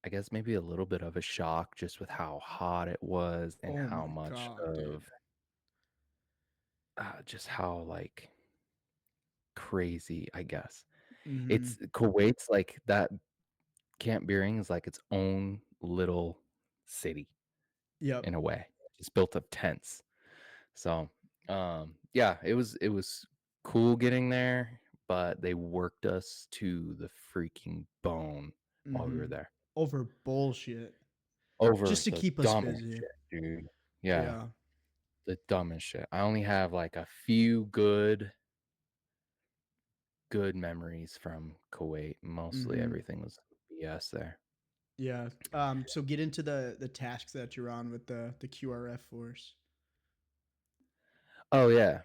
I guess maybe a little bit of a shock just with how hot it was and Oh how my much god, dude. of just how like crazy, I guess. Mm-hmm. It's Kuwait's like that. Camp Beering is like its own little city Yep. in a way. It's built of tents. So, yeah, it was cool getting there, but they worked us to the freaking bone while we Mm-hmm. were there Over bullshit. Just over to the keep us dumbest busy. shit, dude. Yeah, Yeah. the dumbest shit. I only have like a few good memories from Kuwait. Mostly Mm-hmm. everything was BS there. Yeah. So get into the tasks that you're on with the QRF force. Oh yeah.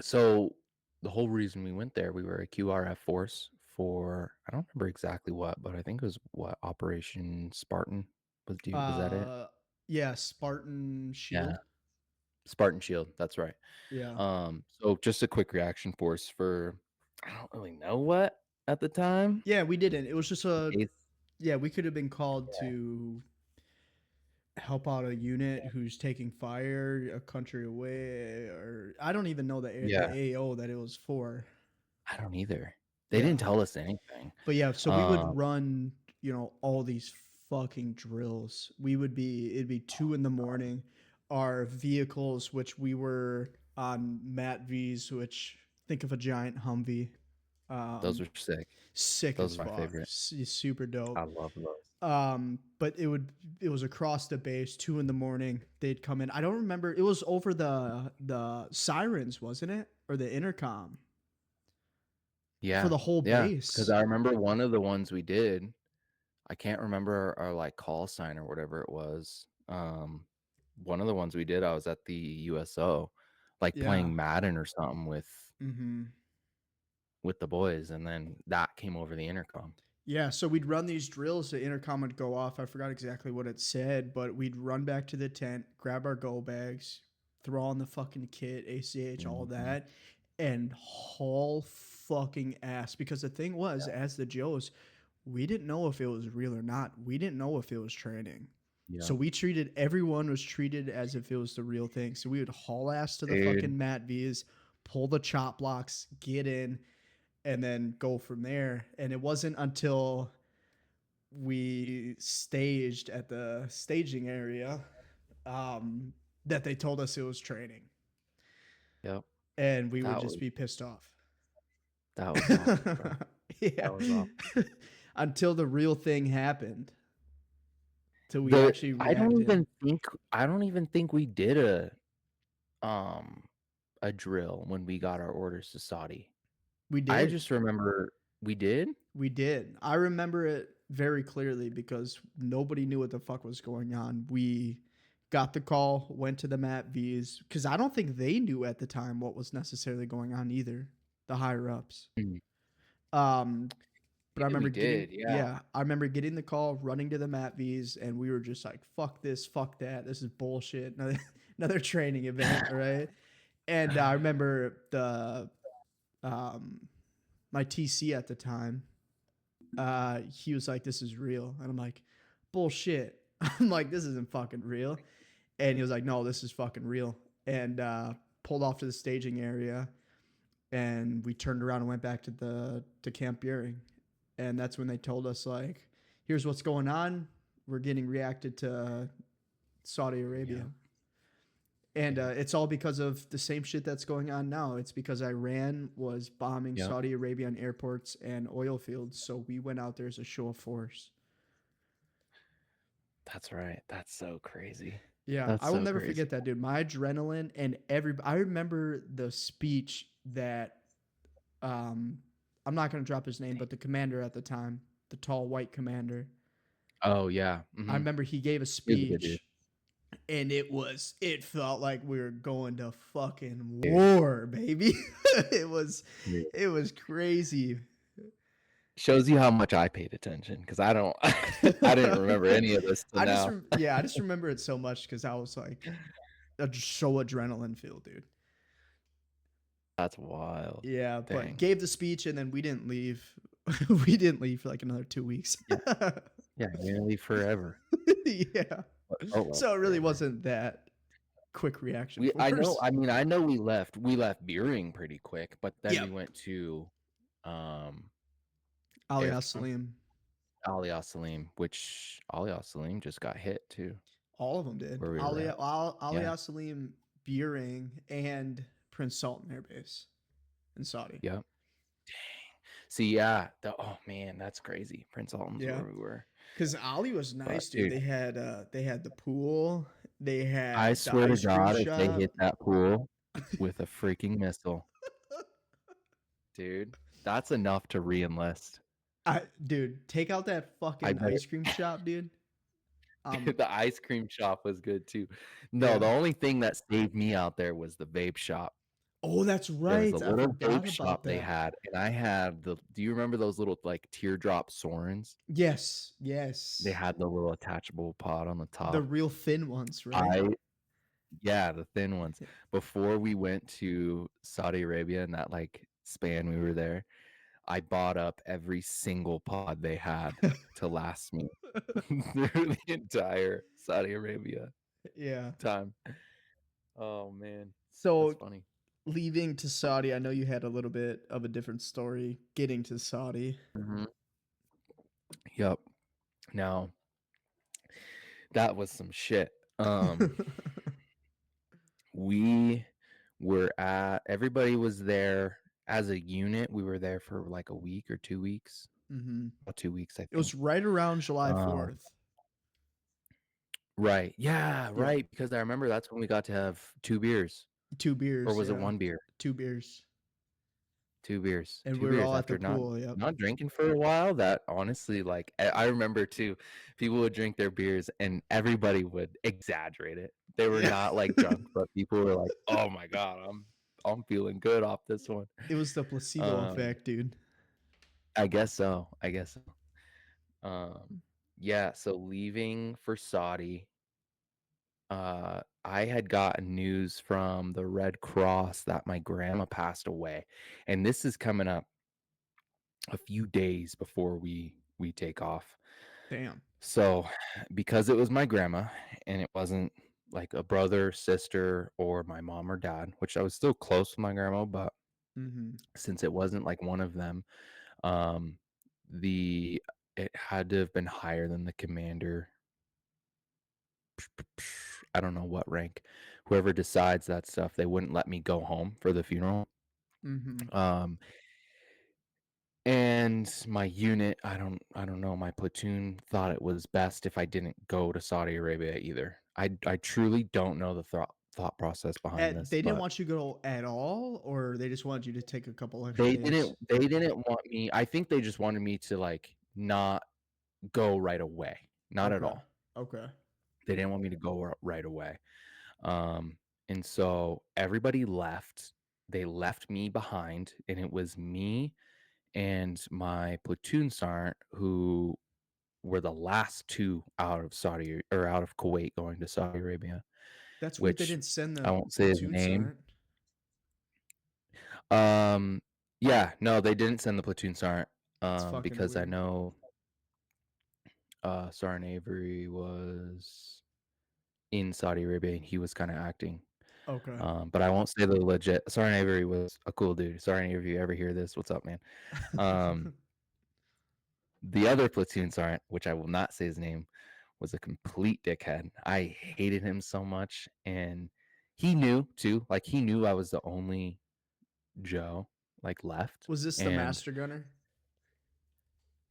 So the whole reason we went there, we were a QRF force for I don't remember exactly what, but I think it was what Operation Spartan was that it? Uh yeah, Spartan Yeah, Shield. Spartan Shield. That's right. Yeah. So just a quick reaction force for I don't really know what at the time. Yeah, we didn't. It was just a Base- yeah, we could have been called to help out a unit who's taking fire a country away, or I don't even know the Yeah, AO that it was for. I don't either. They Yeah. didn't tell us anything. But yeah, so we would Um, run, all these fucking drills. It'd be 2 in the morning. Our vehicles, which we were on Mat V's, which think of a giant Humvee. those Um, were sick. Sick as Those are my fuck. favorite. Super dope. I love those. But it was across the base, 2 in the morning. They'd come in. I don't remember. It was over the sirens, wasn't it? Or the intercom for Yeah, the whole yeah. Because base. I remember one of the ones we did. I can't remember our like call sign or whatever it was. One of the ones we did, I was at the USO, like Yeah. playing Madden or something Mm-hmm. with the boys, and then that came over the intercom. Yeah, so we'd run these drills, the intercom would go off. I forgot exactly what it said, but we'd run back to the tent, grab our go bags, throw on the fucking kit, ACH, all Mhm. that, and haul fucking ass. Because the thing was, as the Joes, we didn't know if it was real or not. We didn't know if it was training. Yeah, So everyone was treated as if it was the real thing. So we would haul ass to the dude. fucking Mat V's, pull the chop blocks, get in, and then go from there. And it wasn't until we staged at the staging area that they told us it was training, Yep, and we would that just was be pissed off. that was awful, bro. Yeah. That was awful. Until the real thing happened, till we The actually I reacted. don't even think we did um a drill when we got our orders to Saudi. We I did. just remember we did. We did. I remember it very clearly because nobody knew what the fuck was going on. We got the call, went to the Mat V's because I don't think they knew at the time what was necessarily going on either, the higher ups. Mm. Um, but I Maybe we remember did, yeah. I remember getting the call, running to the Mat V's, and we were just like, fuck this, fuck that. This is bullshit. Another training event, right? And I remember um, my TC at the time, he was like, "This is real," and I'm like, "Bullshit." I'm like, "This isn't fucking real," and he was like, "No, this is fucking real," and pulled off to the staging area, and we turned around and went back to Camp Buring, and that's when they told us like, "Here's what's going on. We're getting reacted to Saudi Arabia." And Yeah. it's all because of the same shit that's going on now. It's because Iran was bombing Yep. Saudi Arabian airports and oil fields. So we went out there as a show of force. That's right. That's so crazy. Yeah, That's I will so never crazy. forget that, dude. My adrenaline and I remember the speech that um, I'm not gonna drop his name, but the commander at the time, the tall white commander. Oh yeah. I remember he gave a He was a good dude. speech, and it felt like we were going to fucking Dude. war, baby. it was Dude. it was crazy. Shows you how much I paid attention because I don't, I didn't remember any of this till now. I just remember it so much because I was like, just so adrenaline filled, dude. That's wild. Yeah, Dang. but gave the speech and then we didn't leave. We didn't leave for like another 2 weeks. Yeah, nearly forever. Yeah. Oh, well, So it really whatever. wasn't that quick reaction. We, for I us. know. I mean, I know we left Beering pretty quick, but then Yep. we went to, Ali Air Al France. Salim. Ali Al Salim, which Ali Al Salim just got hit too. All of them did. Where we were Ali at. Al Salim, Buring, and Prince Sultan Air Base in Saudi. Yep. Dang. See, yeah. Oh man, that's crazy. Prince Sultan's Yeah. where we were. Because Ali was nice, But, dude. dude, They had the pool. They had I the swear to ice cream God, if they shop. hit that pool with a freaking missile, dude, that's enough to re-enlist. Dude, take out that fucking bet. ice cream shop, dude. The ice cream shop was good too. No, Yeah. the only thing that saved me out there was the vape shop. Oh, that's There right. was a I little forgot vape about shop they that. had, and I had the. Do you remember those little like teardrop Sorens? Yes, yes. They had the little attachable pod on the top. the real thin ones, right? Yeah, the thin ones. Before we went to Saudi Arabia in that like span we were there, I bought up every single pod they had to last me through the entire Saudi Arabia Yeah. time. Oh man, So that's funny. leaving to Saudi, I know you had a little bit of a different story getting to Saudi. Yep. Now that was some shit. We were at. Everybody was there as a unit. We were there for like a week or 2 weeks. About 2 weeks, I think. It was right around July 4th. Right. Yeah, right. Because I remember that's when we got to have 2 beers. 2 beers. Or was it yeah. 1 beer? 2 beers. 2 beers. And 2 we were beers all at the after pool. Yep. not drinking for a while. That honestly, like I remember too, people would drink their beers and everybody would exaggerate it. They were Yeah. not like drunk, but people were like, "Oh my god, I'm feeling good off this one." It was the placebo effect, dude. I guess so. Yeah, so leaving for Saudi, I had gotten news from the Red Cross that my grandma passed away. And this is coming up a few days before we take off. Damn. So, because it was my grandma and it wasn't like a brother, sister, or my mom or dad, which I was still close with my grandma, but since it wasn't like one of them, it had to have been higher than the commander. I don't know what rank. Whoever decides that stuff, they wouldn't let me go home for the funeral. And my unit, I don't know, my platoon thought it was best if I didn't go to Saudi Arabia either. I truly don't know the thought process behind this. They didn't want you to go at all, or they just wanted you to take a couple extra They days? didn't want me. I think they just wanted me to like not go right away. Not at all. Okay. They didn't want me to go right away. And so everybody left. They left me behind, and it was me and my platoon sergeant who were the last 2 out of Kuwait going to Saudi Arabia. That's weird. They Which didn't send the I won't say his platoon name. sergeant? Yeah, no, they didn't send the platoon sergeant. fucking Because I weird. know Sergeant Avery was in Saudi Arabia and he was kind of acting. Okay. But I won't say the legit. Sergeant Avery was a cool dude. Sergeant Avery, if you ever hear this, what's up, man? The other platoon sergeant, which I will not say his name, was a complete dickhead. I hated him so much, and he knew too. Like he knew I was the only Joe like left. Was this the master gunner?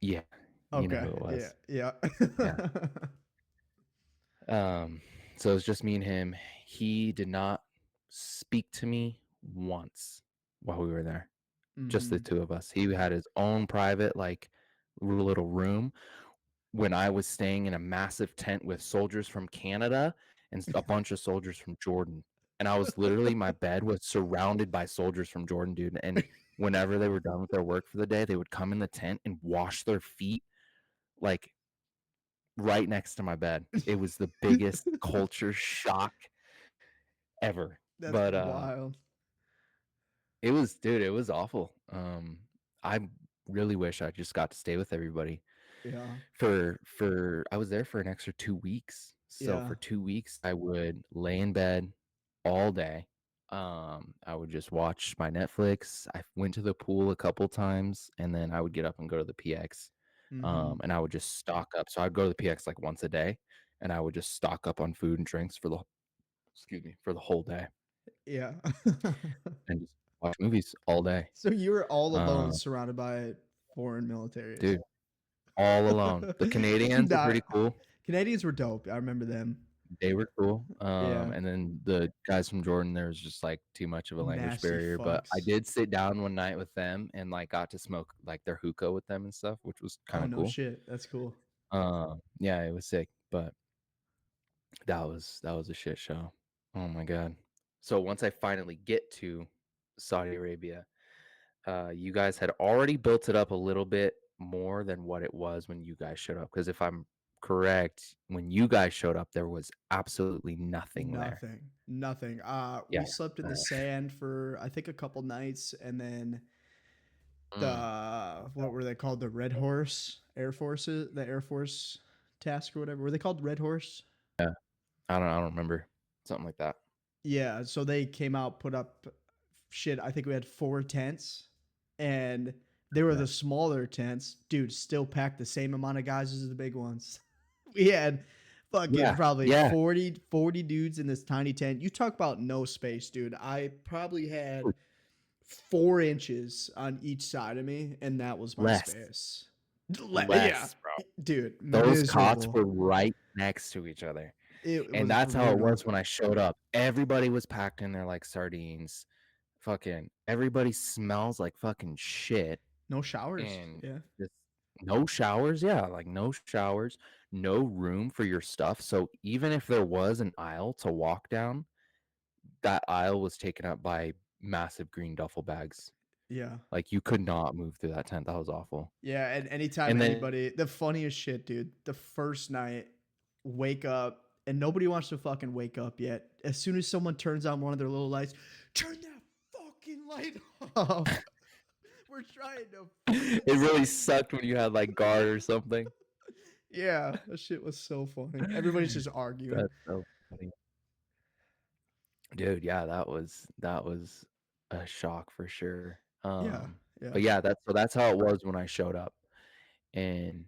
Yeah. Okay. You know who it was. Yeah. So it was just me and him. He did not speak to me once while we were there. just the Mhm. two of us. He had his own private like little room when I was staying in a massive tent with soldiers from Canada and a bunch of soldiers from Jordan. And I was literally my bed was surrounded by soldiers from Jordan, dude. And whenever they were done with their work for the day, they would come in the tent and wash their feet like right next to my bed. It was the biggest culture shock ever. That's But wild. it was, dude, it was awful. I really wish I just got to stay with everybody. Yeah. For I was there for an extra 2 weeks. So Yeah. for 2 weeks, I would lay in bed all day. I would just watch my Netflix. I went to the pool a couple times, and then I would get up and go to the PX. Mhm. And I would just stock up. So I'd go to the PX like once a day, and I would just stock up on food and drinks for the excuse me, for the whole day Yeah. and just watch movies all day. So you were all alone Um, surrounded by foreign militaries. dude, all alone. The Canadians are Nah, pretty cool. Canadians were dope. I remember them. They were cool. Yeah. And then the guys from Jordan, there was just like too much of a language Nasty barrier. But I fucks. did sit down one night with them and like got to smoke like their hookah with them and stuff, which was kind Oh, of no cool. shit. That's cool. Yeah, it was sick. But that was a shit show. Oh my god. So once I finally get to Saudi Arabia, you guys had already built it up a little bit more than what it was when you guys showed up. Because if I'm correct, when you guys showed up, there was absolutely nothing there. Nothing. Nothing. Yeah. We slept in the sand for I think a couple nights, and then Mm, the what were they called? The Red Horse Air Forces, the Air Force task or whatever. Were they called Red Horse? yeah. I don't remember. Something like that. Yeah, so they came out, put up shit. I think we had 4 tents, and they were Yeah. the smaller tents. Dude, still packed the same amount of guys as the big ones. We had fucking Yeah. probably Yeah. 40 dudes in this tiny tent. You talk about no space, dude. I probably had 4 inches on each side of me, and that was my Less. space. Yeah, Less, bro. dude, Those cots miserable. were right next to each other. It And was that's how it brutal. was when I showed up. Everybody was packed in there like sardines. Fucking everybody smells like fucking shit. No showers. And Yeah. just no showers. Yeah, like no showers, no room for your stuff. So even if there was an aisle to walk down, that aisle was taken up by massive green duffel bags. Yeah. Like you could not move through that tent. That was awful. Yeah, and anytime And then anybody, the funniest shit, dude, the first night, wake up, and nobody wants to fucking wake up yet. As soon as someone turns on one of their little lights, turn that fucking light off. We're trying to. it really sucked when you had like guard or something. Yeah, that shit was so funny. Everybody's just arguing. That's so funny. Dude, yeah, that was a shock for sure. Yeah, yeah. But yeah, that's how it was when I showed up. And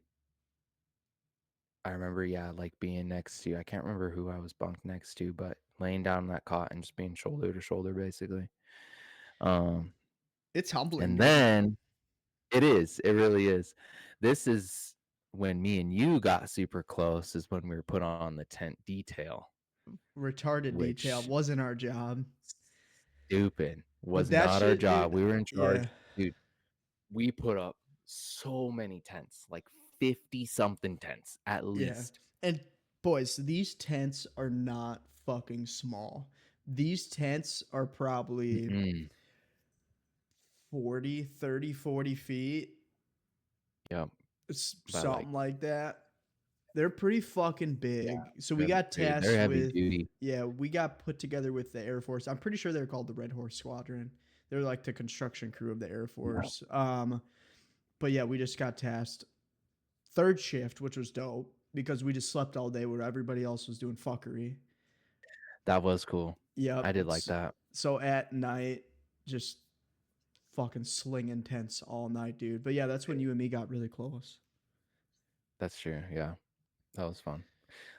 I remember, yeah, like being next to, I can't remember who I was bunked next to, but laying down on that cot and just being shoulder to shoulder basically. Um, It's humbling, and dude. then it really is. This is when me and you got super close, is when we were put on the tent detail, Retarded detail which wasn't our job. stupid But was that not our shit, dude, job. We were in charge. yeah. Dude, we put up so many tents, like 50 something tents at Yeah. least. And boys, these tents are not fucking small. These tents are probably Mm, 40 feet, yeah, by like, something like that. They're pretty fucking big. yeah, So we they're got big. They're tasked heavy with, duty. yeah, we got put together with the Air Force. I'm pretty sure they're called the Red Horse Squadron. They're like the construction crew of the Air Yeah. Force. But yeah, we just got tasked third shift, which was dope because we just slept all day where everybody else was doing fuckery. That was cool. Yep. I did like that. So at night, just fucking slinging tents all night, dude. But yeah, that's when you and me got really close. That's true. Yeah. That was fun.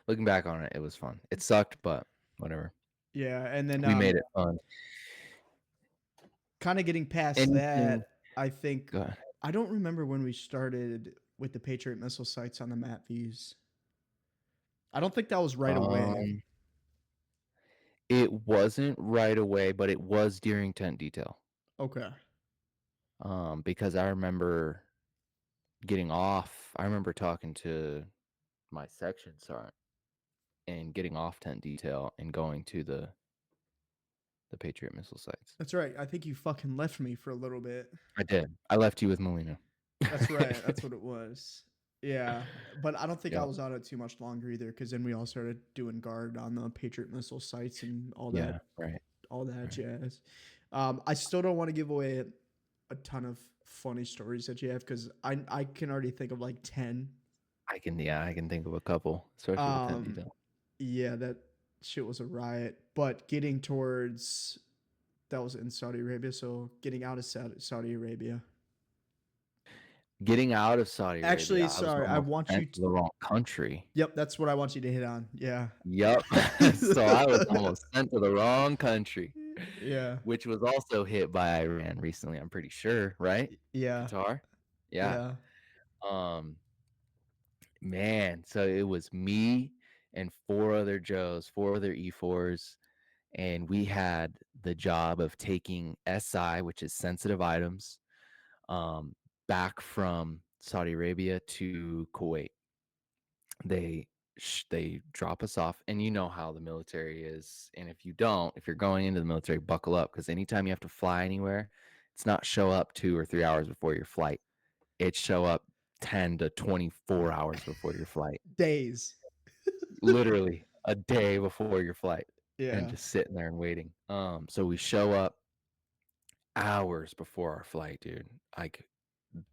Looking back on it, it was fun. It sucked, but whatever. Yeah, and then We made it fun. kind of getting past Anything. that, I think Go ahead. I don't remember when we started with the Patriot missile sites on the MATVs. I don't think that was right away. It wasn't right away, but it was during tent detail. Okay. because I remember getting off. I remember talking to my section sergeant and getting off tent detail and going to the Patriot missile sites. That's right. I think you fucking left me for a little bit. I did. I left you with Molina. That's right. That's what it was. Yeah, but I don't think I Yeah. was on it too much longer either, because then we all started doing guard on the Patriot missile sites and all Yeah. that, Right. all that Right. jazz. I still don't want to give away a ton of funny stories that you have, because I can already think of like 10. I can think of a couple, especially with tent Um, detail. yeah, that shit was a riot. But getting towards, that was in Saudi Arabia, so getting out of Saudi Arabia. Getting out of Saudi Arabia, Actually, I was sorry, I almost want sent you to the wrong country. Yep, that's what I want you to hit on. Yeah. Yep. So I was almost sent to the wrong country, Yeah. which was also hit by Iran recently, I'm pretty sure, right? Yeah. Qatar? Yeah. Um, man, so it was me and 4 other Joes, 4 other E4s, and we had the job of taking SI, which is sensitive items, back from Saudi Arabia to Kuwait. They drop us off, and you know how the military is. And if you don't, if you're going into the military, buckle up, because anytime you have to fly anywhere, it's not show up 2 or 3 hours before your flight. It's show up 10 to 24 hours before your flight. Days. Literally a day before your flight, Yeah. and just sitting there and waiting. So we show up hours before our flight, dude. Like,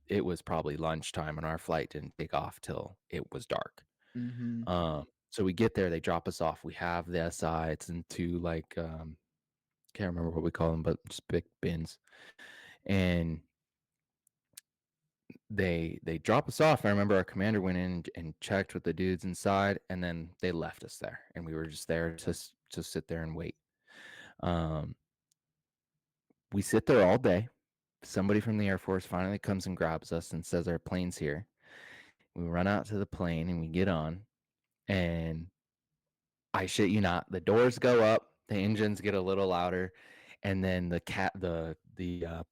it was probably lunchtime, and our flight didn't take off till it was dark. Mm-hmm. So we get there, they drop us off. We have the SI. It's into like can't remember what we call them, but just big bins. And they drop us off. I remember our commander went in and checked with the dudes inside, and then they left us there, and we were just there to sit there and wait. We sit there all day. Somebody from the Air Force finally comes and grabs us and says our plane's here. We run out to the plane and we get on, and I shit you not, the doors go up, the engines get a little louder, and then the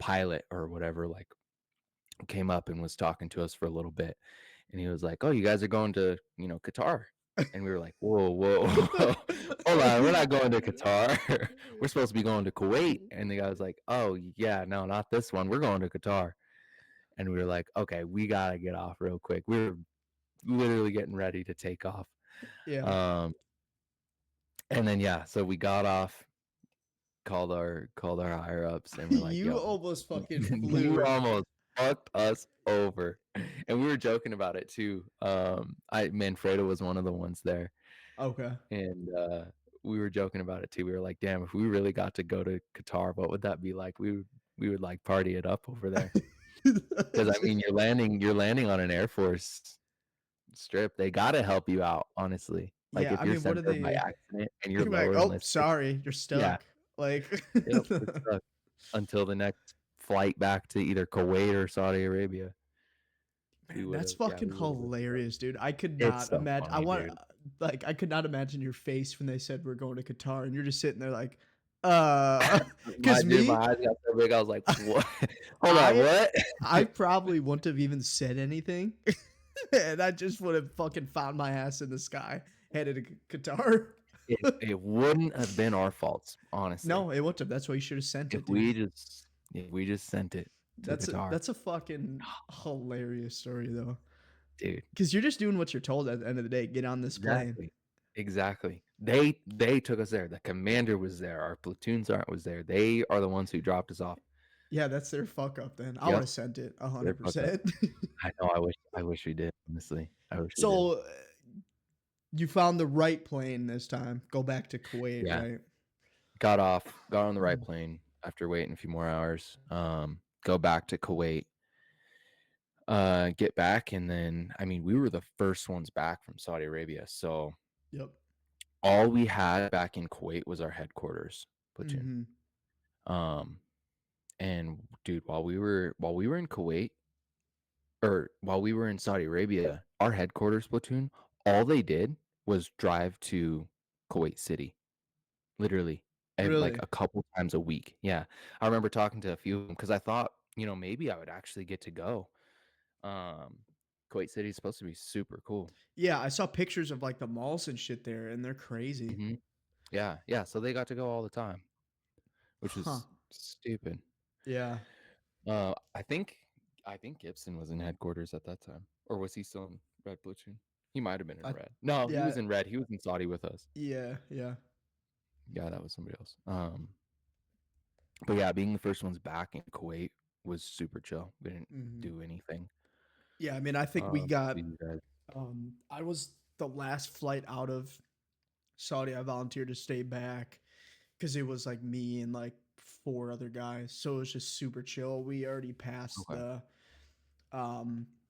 pilot or whatever like came up and was talking to us for a little bit, and he was like, "Oh, you guys are going to Qatar," and we were like, "Whoa, whoa, hold on, we're not going to Qatar. We're supposed to be going to Kuwait." And the guy was like, "Oh yeah, no, not this one. We're going to Qatar." And we were like, "Okay, we gotta get off real quick." We were literally getting ready to take off. Yeah. And then yeah, so we got off, called our higher ups, and we're like, You "Yo, almost fucking you flew. almost fucked us over." And we were joking about it too. Manfredo was one of the ones there, Okay. and we were joking about it too. We were like, "Damn, if we really got to go to Qatar, what would that be like? We would like party it up over there." Because I mean, you're landing on an Air Force strip. They gotta help you out, honestly. Like Yeah, if I you're mean, what are sent there by they? accident and You're you're gonna be like, lower oh, enlisted, sorry, you're stuck. yeah, Like, yep, it's stuck until the next flight back to either Kuwait or Saudi Arabia. man, that's Yeah, fucking we would've been stuck. hilarious, dude. I could It's not so imagine. I funny, want, dude. like, I could not imagine your face when they said we're going to Qatar, and you're just sitting there like, because Dude, me, my eyes got so big, I was like, "What? Hold on, I what?" I probably wouldn't have even said anything, and I just would have fucking found my ass in the sky headed to Qatar. It wouldn't have been our faults, honestly. No, it wouldn't have. That's why you should have sent If it, dude. we just sent it to Qatar, That's a fucking hilarious story though, dude. because you're just doing what you're told at the end of the day. Get on this plane. Exactly. They took us there. The commander was there. Our platoon sergeant was there. They are the ones who dropped us off. Yeah, that's their fuck up. Then I Yep. would have sent it Their fuck up. 100%. I know. I wish we did. Honestly, I wish we did. So you found the right plane this time. Go back to Kuwait, Yeah. right? Got on the right plane after waiting a few more hours. Go back to Kuwait. Get back, and then I mean, we were the first ones back from Saudi Arabia, so Yep. all we had back in Kuwait was our headquarters platoon. Mhm. And dude, while we were in Kuwait, or while we were in Saudi Arabia, our headquarters platoon, all they did was drive to Kuwait City, literally, like Really? a couple times a week. Yeah, I remember talking to a few of them because I thought maybe I would actually get to go. Um, Kuwait City is supposed to be super cool. Yeah, I saw pictures of like the malls and shit there, and they're crazy. hmm Yeah, yeah. So they got to go all the time, which Huh. is stupid. Yeah. I think Gibson was in headquarters at that time, or was he still in Red Platoon? He might have been in I Red. No, he yeah, was in Red. He was in Saudi with us. yeah. Yeah, that was somebody else. But yeah, being the first ones back in Kuwait was super chill. We didn't Mhm. do anything. Yeah, I mean, I think we got You guys- I was the last flight out of Saudi. I volunteered to stay back because it was like me and like four other guys. So it was just super chill. We already passed Okay.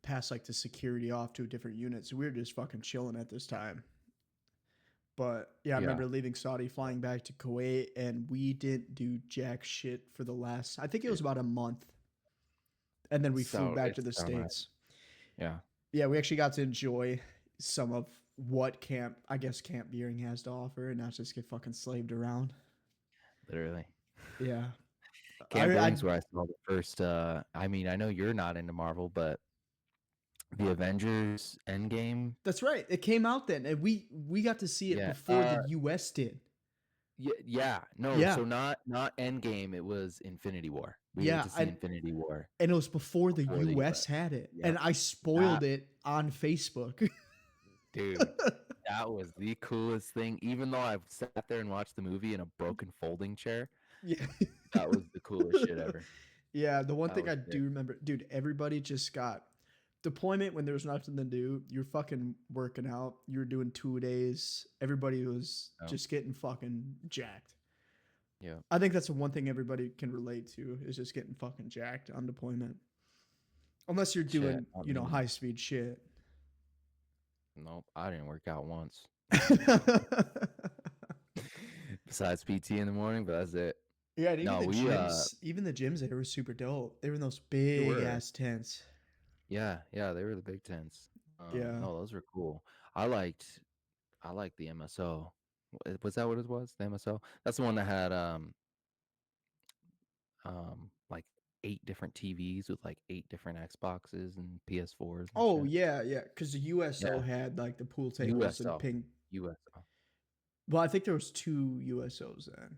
past like the security off to a different unit. So we were just fucking chilling at this time. But yeah, I Yeah. remember leaving Saudi, flying back to Kuwait, and we didn't do jack shit for the last, I think it was about a month. And then we flew back to the so nice. States. Yeah. Yeah, we actually got to enjoy some of what Camp Beering has to offer and not just get fucking slaved around. Literally. Yeah. Camp I Billings where I saw the first I mean, I know you're not into Marvel, but the Avengers Endgame. That's right. It came out then, and we got to see it Yeah. before the US did. Yeah. No, Yeah. so not Endgame, it was Infinity War. We Yeah, went to see Infinity War. And it was before the Before the US US. had it. Yep. And I spoiled it on Facebook. Dude, that was the coolest thing. Even though I've sat there and watched the movie in a broken folding chair, Yeah. that was the coolest shit ever. Yeah, the one That thing I was sick. do remember, dude, everybody just got deployment when there was nothing to do. You're fucking working out. You were doing 2 days. Everybody was Oh. just getting fucking jacked. Yeah. I think that's the one thing everybody can relate to is just getting fucking jacked on deployment. Unless you're Shit, doing, I mean- high speed shit. Nope, I didn't work out once. Besides PT in the morning, but that's it. Yeah, and even No, the we, gyms, they were super dope. They were in those big were. ass tents. Yeah, they were the big tents. Yeah. No, those were cool. I liked the MSO. Was that what it was? The MSO? That's the one that had like 8 different TVs with like 8 different Xboxes and PS4s. And Oh shit. yeah, because the USO had like the pool tables USO. and ping. USO. Well, I think there was 2 USOs then,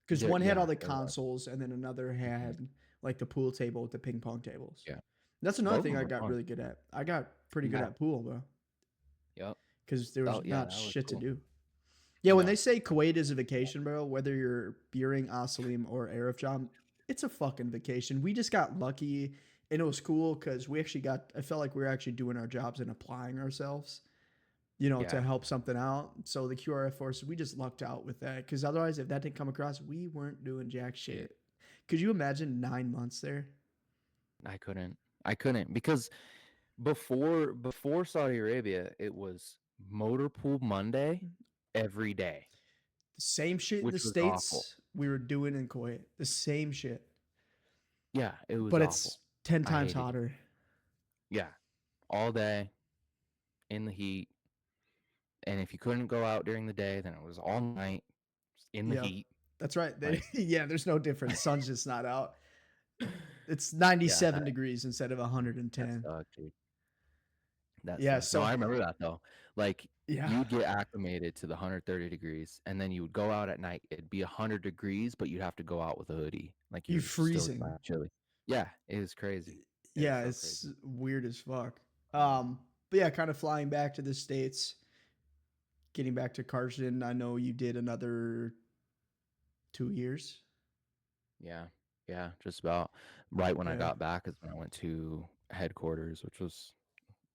because There- one had yeah, all the there was. consoles and then another had like the pool table with the ping pong tables. Yeah. That's another Both of thing them I were got fun. really good at. I got pretty good Yeah. at pool, bro, Yep. because there was Oh, yeah, not that was shit cool. to do. Yeah, when No. they say Kuwait is a vacation, bro, whether you're Beering, Asalim, or Arifjan, it's a fucking vacation. We just got lucky, and it was cool because we actually I felt like we were actually doing our jobs and applying ourselves, to Yeah. help something out. So the QRF force, we just lucked out with that because otherwise, if that didn't come across, we weren't doing jack shit. Could you imagine 9 months there? I couldn't because before Saudi Arabia, it was motor pool Monday every day. The same shit in Which the was States awful. we were doing in Kuwait. The same shit. Yeah, it was But awful. it's 10 I times hated it. hotter. Yeah, all day in the heat. And if you couldn't go out during the day, then it was all night in the Yep. heat. That's right. Like- Yeah, there's no difference. Sun's just not out. It's 97 that- degrees instead of That 110. sucked, dude. That Yeah, sucked. so- No, I remember that though. Like Yeah. you'd get acclimated to the 130 degrees, and then you would go out at night. It'd be 100 degrees, but you'd have to go out with a hoodie. Like You you're still freezing. that chilly. Yeah, it was crazy. It Yeah, was so it's crazy. weird as fuck. But yeah, kind of flying back to the States, getting back to Carson. I know you did another 2 years. Yeah, just about right when I Yeah. got back is when I went to headquarters, which was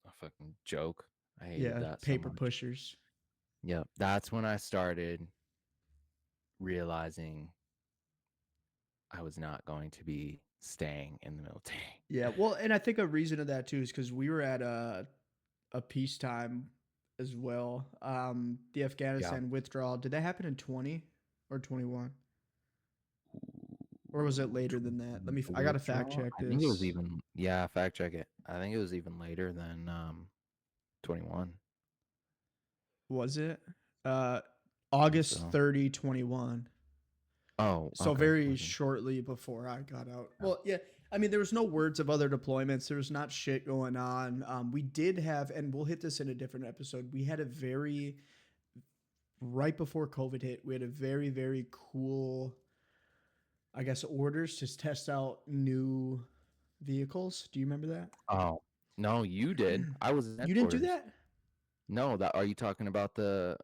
a fucking joke. I hated Yeah, that so paper much. pushers. Yep, that's when I started realizing I was not going to be staying in the military. Yeah, well, and I think a reason of that too is because we were at a peacetime as well. The Afghanistan withdrawal, did that happen in 20 or 21? Or was it later than that? I gotta fact check I think it was this. even fact check it. I think it was even later than 21. Was it? August so. 30, 21. Oh, So okay, very wasn't- shortly before I got out. Yeah. Well, yeah, I mean, there was no words of other deployments. There was not shit going on. We did have, and we'll hit this in a different episode. We had a very right before COVID hit. We had a very very cool, I guess, orders to test out new vehicles. Do you remember that? Oh, no, you did. I was in You didn't do headquarters. that? No, that are you talking about the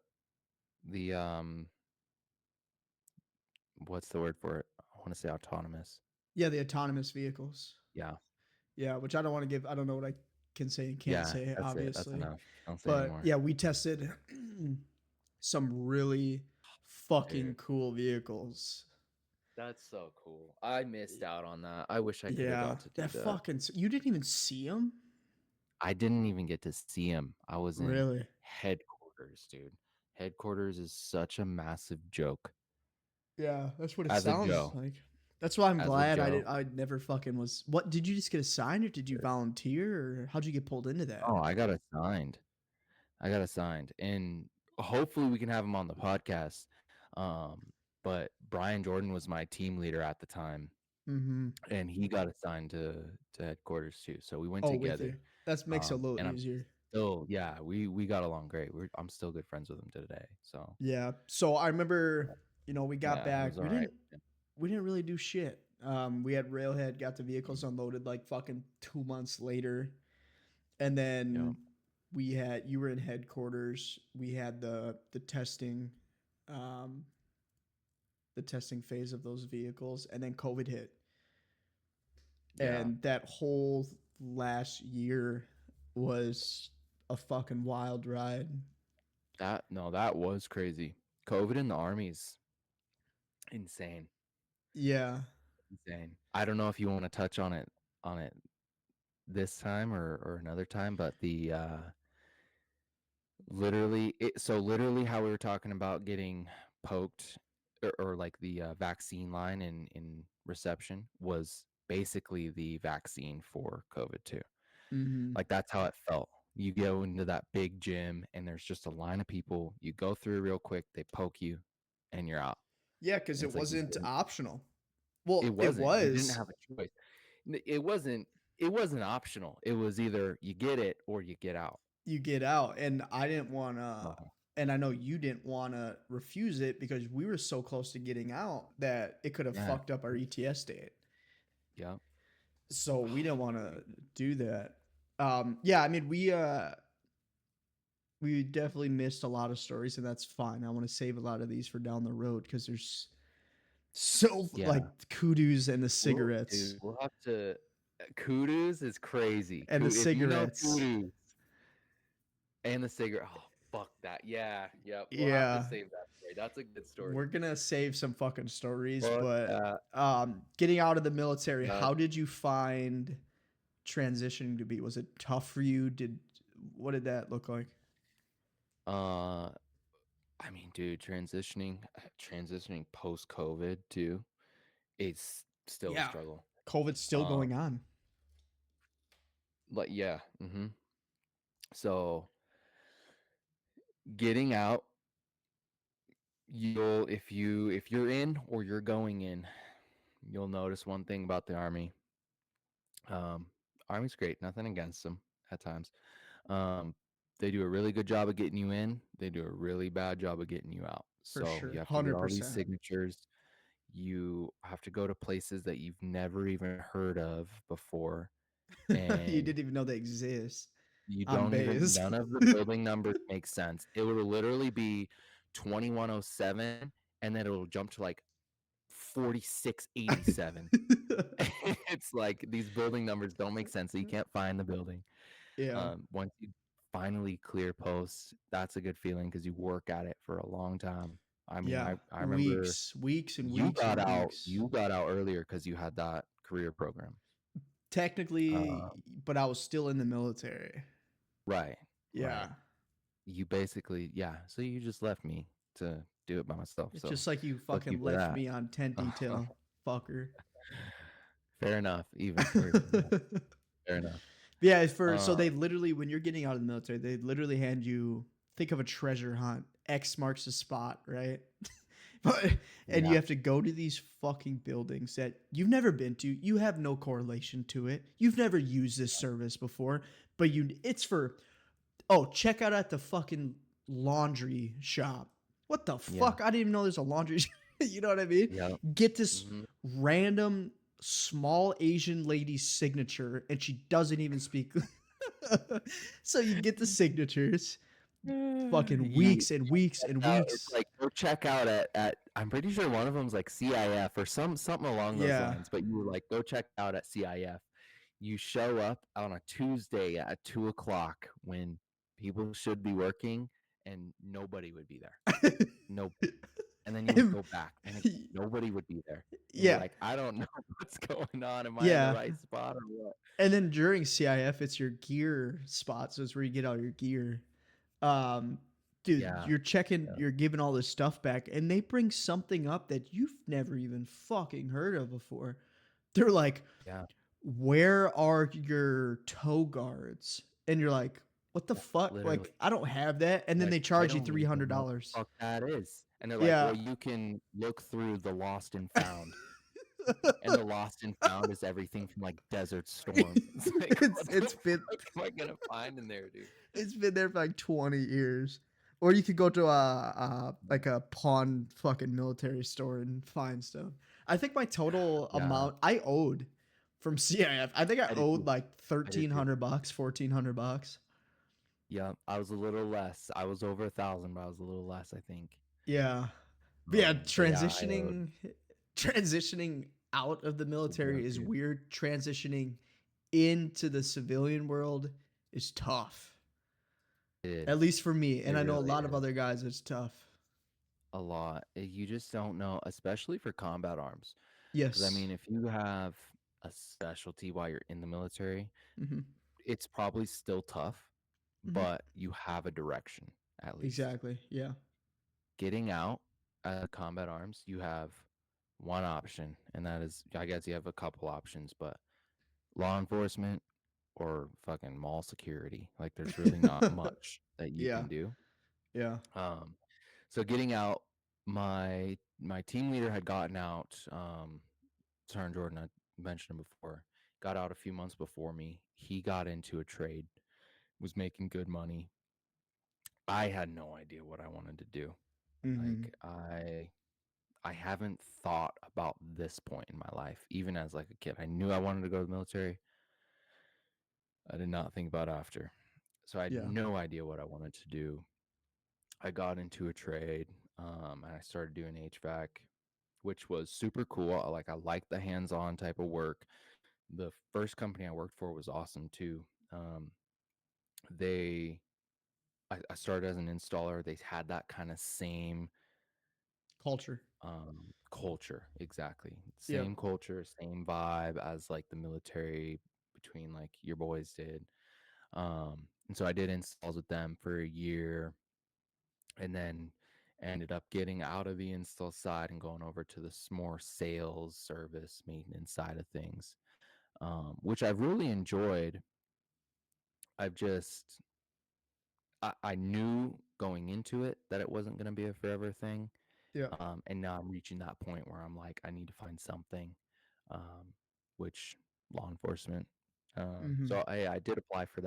what's the word for it? I want to say autonomous. Yeah, the autonomous vehicles. Yeah. Yeah, which I don't want to give. I don't know what I can say and can't Yeah, say, that's it. That's obviously. enough. Don't say But anymore. yeah, we tested some really fucking Dude. cool vehicles. That's so cool. I missed out on that. I wish I could have Yeah, got to do that that. fucking. You didn't even see them? I didn't even get to see him. I was in Really? headquarters, dude. Headquarters is such a massive joke. Yeah, that's what it As a sounds Joe. like. That's why I'm As a glad Joe. I never fucking was. What did you just get assigned, or did you volunteer, or how'd you get pulled into that? Oh, I got assigned. And hopefully we can have him on the podcast. But Brian Jordan was my team leader at the time, Mm-hmm. and he got assigned to headquarters too. So we went Oh, with together. you. That makes it a little and I'm easier. still, yeah, we got along great. I'm still good friends with him today. So Yeah. So I remember, we got yeah, it back. was all right. We didn't really do shit. We had Railhead, got the vehicles unloaded like fucking 2 months later, and then you were in headquarters. We had the testing, the testing phase of those vehicles, and then COVID hit, Yeah. and that whole last year was a fucking wild ride. That was crazy. COVID in the Army's insane. Yeah. Insane. I don't know if you want to touch on it this time or another time, but the literally how we were talking about getting poked or like the vaccine line in reception was basically the vaccine for COVID too. Mm-hmm. Like that's how it felt. You go into that big gym and there's just a line of people. You go through real quick, they poke you, and you're out. Yeah, because And it it's like you wasn't didn't- optional. Well, it it wasn't. You didn't was. have a choice. It wasn't optional. It was either you get it or you get out. You get out, and I didn't want to, Uh-huh. and I know you didn't want to refuse it because we were so close to getting out that it could have Yeah. fucked up our ETS date. Yeah. So we didn't want to do that. Yeah, I mean we definitely missed a lot of stories, and that's fine. I want to save a lot of these for down the road because there's so Yeah. like kudos and the cigarettes. Dude, we'll have to. Kudos is crazy. And the If you know cigarettes. kudos and the cigarette. Oh, fuck that. Yeah. Yeah. We'll have Yeah. to save that story. That's a good story. We're gonna save some fucking stories, Fuck but that. getting out of the military, Yeah. how did you find transitioning to be? Was it tough for you? What did that look like? I mean, dude, transitioning post COVID too, it's still Yeah. a struggle. COVID's still going on. Like, yeah. Mm-hmm. So getting out, if you're in or you're going in, you'll notice one thing about the Army. Army's great, nothing against them at times. They do a really good job of getting you in. They do a really bad job of getting you out. For So sure, you have to get all these 100%. signatures. You have to go to places that you've never even heard of before. You And didn't even know they exist. you on don't even, base. none of the building numbers make sense. It would literally be 2107 and then it'll jump to like 4687. It's like these building numbers don't make sense. So you can't find the building. Yeah. Once you finally clear posts, that's a good feeling because you work at it for a long time. I mean, Yeah. I remember weeks and you weeks got and out. weeks. You got out earlier because you had that career program, Technically, but I was still in the military. right? Yeah. Right. You basically, yeah. So you just left me to do it by myself. It's So just like you fuck you fucking for left that. me on tent detail, fucker. Fair enough. Even fair enough. Yeah, so Uh, they literally, when you're getting out of the military, they literally hand you, think of a treasure hunt. X marks the spot, right? But and you Yeah. have to go to these fucking buildings that you've never been to. You have no correlation to it. You've never used this service before, but it's for, oh, check out at the fucking laundry shop. What the Yeah. fuck? I didn't even know there's a laundry shop. You know what I mean? Yeah. Get this Mhm. random small Asian lady's signature and she doesn't even speak. So you get the signatures, fucking You weeks and weeks check and out it's weeks. like, go check out at I'm pretty sure one of them's like CIF or something along those Yeah. lines, but you were like, "Go check out at CIF." You show up on a Tuesday at 2 o'clock when people should be working and nobody would be there. No, and then you would And- go back and again, nobody would be there. And you're yeah. like, "I don't know what's going on. Am I in the Yeah. right spot or what?" And then during CIF, it's your gear spot. So it's where you get all your gear. Um, dude, Yeah. you're checking, Yeah. you're giving all this stuff back, and they bring something up that you've never even fucking heard of before. They're like, Yeah. where are your toe guards? And you're like, what the Yeah, fuck? literally. Like, I don't have that. And then Like, they I charge you don't even know what the $300. fuck that is. And they're like, Yeah. "Well, you can look through the lost and found." And the lost and found is everything from like Desert Storm. It's like, what It's the been fuck am I gonna find in there, dude? it's been there for like 20 years. Or you could go to a like a pawn fucking military store and find stuff. I think my total Yeah. amount I owed from CIF, I think I I did owed too. like I did too. $1,300, $1,400. Yeah, I was a little less. I was over 1,000, but I was a little less, I think. Yeah. But yeah, But yeah, I owed transitioning out of the the military is military. weird. Transitioning into the civilian world is tough. It At is. least for me. It And I know a really lot of is. other guys it's tough. A lot. You just don't know, especially for combat arms. Because I Yes. mean, if you have a specialty while you're in the military, Hmm. it's probably still tough, Hmm. but you have a direction at least. Exactly. Yeah. Getting out combat arms, you have one option, and that is, I guess you have a couple options, but law enforcement or fucking mall security. Like, there's really not much that you Yeah. can do. Yeah. So getting out, my team leader had gotten out. Sergeant Jordan, I mentioned him before, got out a few months before me. He got into a trade, was making good money. I had no idea what I wanted to do. Hmm. Like, I haven't thought about this point in my life, even as like a kid. I knew I wanted to go to the military. I did not think about after. So I had Yeah. no idea what I wanted to do. I got into a trade, and I started doing HVAC, which was super cool. I liked the hands-on type of work. The first company I worked for was awesome too. Um, they, I started as an installer. They had that kind of same Culture. culture, exactly. Yep. Same culture, same vibe as like the military between like your boys did. And so I did installs with them for a year, and then ended up getting out of the install side and going over to the more sales, service, maintenance side of things, which I've really enjoyed. I've just I knew going into it that it wasn't going to be a forever thing, Yeah. and now I'm reaching that point where I'm like, I need to find something, um, which law enforcement. Hmm. So I did apply for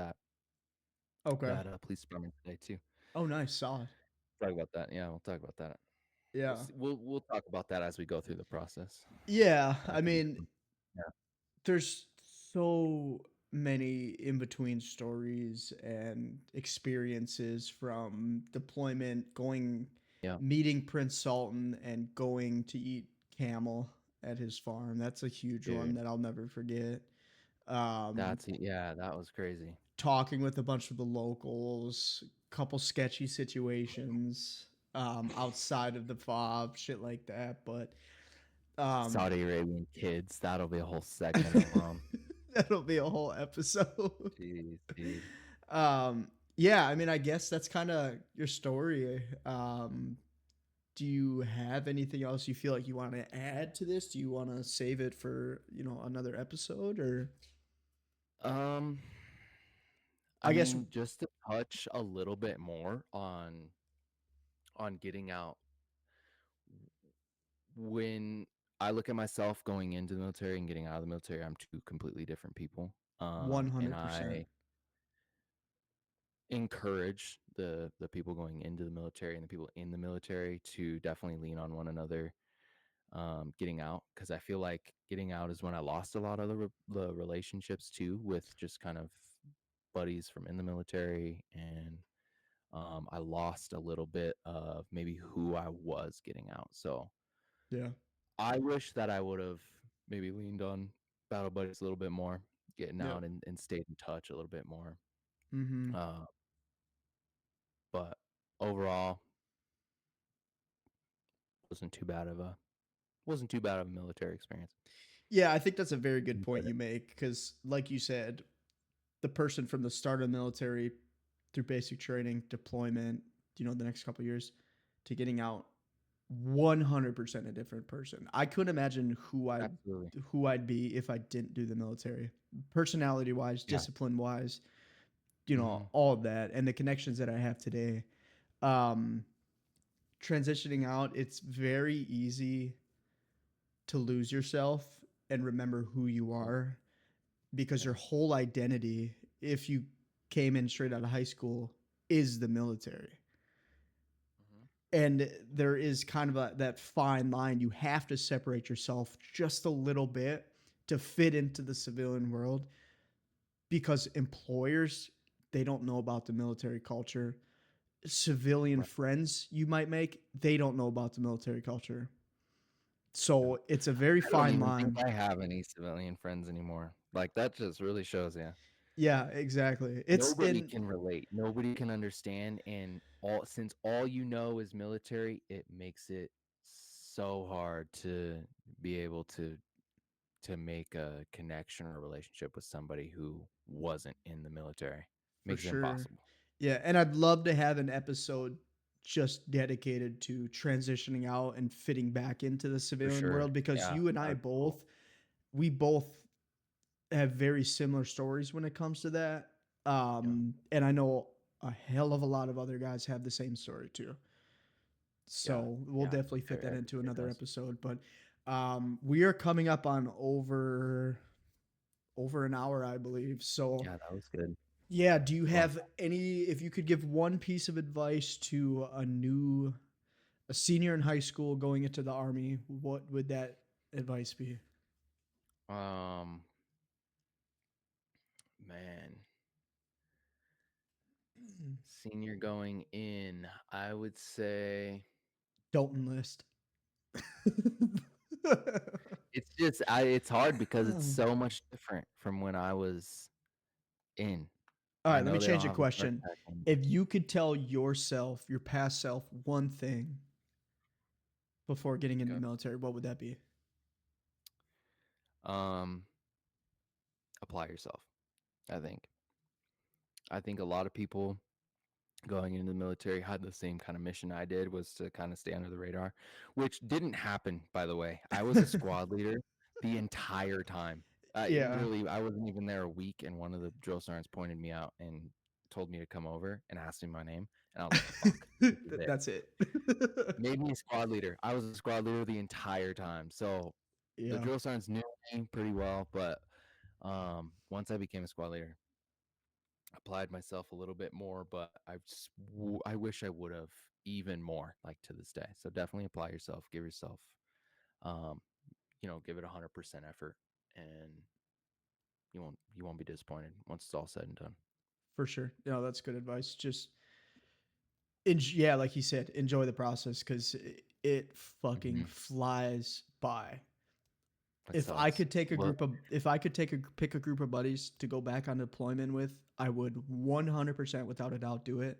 Okay. that police department today too. Oh, nice. Solid. Talk about that. Yeah, we'll talk about that. Yeah. We'll talk about that as we go through the process. Yeah. That I could be mean, fun. Yeah. there's so many in between stories and experiences from deployment, going, Yeah. meeting Prince Sultan, and going to eat camel at his farm. That's a huge one Dude, that I'll never forget. Um, yeah, that was crazy. Talking with a bunch of the locals, couple sketchy situations outside of the fob, shit like that. But um, Saudi Arabian kids, that'll be a whole segment of them. that'll be a whole episode. Jeez, dude. um, yeah, I mean, I guess that's kind of your story. Do you have anything else you feel like you want to add to this? Do you want to save it for, another episode, or Um, I I guess mean, just to touch a little bit more on getting out. when I look at myself going into the military and getting out of the military, I'm two completely different people. And 100%. I encourage the people going into the military and the people in the military to definitely lean on one another, getting out, because I feel like getting out is when I lost a lot of the relationships too, with just kind of buddies from in the military, and I lost a little bit of maybe who I was getting out. So Yeah. I wish that I would have maybe leaned on battle buddies a little bit more, getting Yep. out and stayed in touch a little bit more. Mm-hmm. Uh, but overall, wasn't too bad of a military experience. Yeah, I think that's a very good point Enjoyed you it. make because, like you said, the person from the start of the military through basic training, deployment, the next couple of years to getting out, 100% a different person. I couldn't imagine Absolutely. who I'd be if I didn't do the military. Personality wise, Yeah. discipline wise, Hmm. all of that and the connections that I have today. Um Transitioning out, it's very easy to lose yourself and remember who you are because Yeah. your whole identity, if you came in straight out of high school, is the military. Hmm. And there is kind of that fine line. You have to separate yourself just a little bit to fit into the civilian world because employers, they don't know about the military culture. Civilian Right. friends you might make, they don't know about the military culture. So it's a very I don't fine even think line. I have any civilian friends anymore. Like that just really shows you. Yeah, exactly. It's Nobody in can relate. Nobody can understand. And since all you know is military, it makes it so hard to be able to make a connection or a relationship with somebody who wasn't in the military. for Makes it sure. impossible. Yeah, and I'd love to have an episode just dedicated to transitioning out and fitting back into the For civilian sure. world because Yeah, you and that I would be cool. we both have very similar stories when it comes to that. Yeah. And I know a hell of a lot of other guys have the same story too. Yeah. So we'll Yeah. definitely fit that into Everybody another does. episode. But we are coming up on over an hour, I believe. So Yeah, that was good. yeah, do you Fun. have any? If you could give one piece of advice to a senior in high school going into the army, what would that advice be? Um, man, senior going in, I would say Don't enlist. it's hard because it's so much different from when I was in. All I right, let me know they don't change the have the start question. pack and If you could tell yourself, your past self, one thing before getting into the okay. military, what would that be? Um, apply yourself. I think. I think a lot of people going into the military had the same kind of mission I did, was to kind of stay under the radar, which didn't happen, by the way. I was a squad leader the entire time. Yeah, Literally, I wasn't even there a week, and one of the drill sergeants pointed me out and told me to come over and asked me my name, and I was like, "Fuck, this is it." that's it. Made me a squad leader. I was a squad leader the entire time. So the Yeah, drill sergeants knew me pretty well, but once I became a squad leader, applied myself a little bit more, but I wish I would have even more, like, to this day. So definitely apply yourself, give yourself, um, give it 100% effort, and you won't be disappointed once it's all said and done. for sure. No, that's good advice. Just yeah, like you said, enjoy the process because it fucking Hmm. flies by. It sucks. Well, If I could pick a group of buddies to go back on deployment with, I would 100% without a doubt do it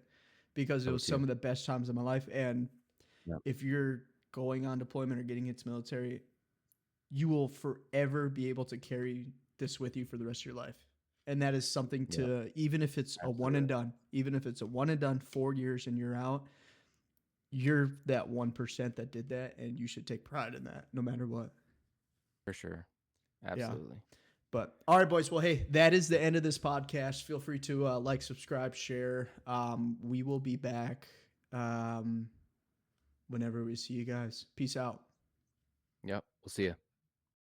because it I was would some too. of the best times of my life. And Yeah, if you're going on deployment or getting into military, you will forever be able to carry this with you for the rest of your life. And that is something yeah, to, even if it's a one and absolutely, done, even if it's a one and done 4 years and you're out, you're that 1% that did that. And you should take pride in that no matter what. for sure, Yeah. absolutely. But all right, boys. Well, hey, that is the end of this podcast. Feel free to like, subscribe, share. We will be back whenever we see you guys. Peace out. Yep. We'll see you.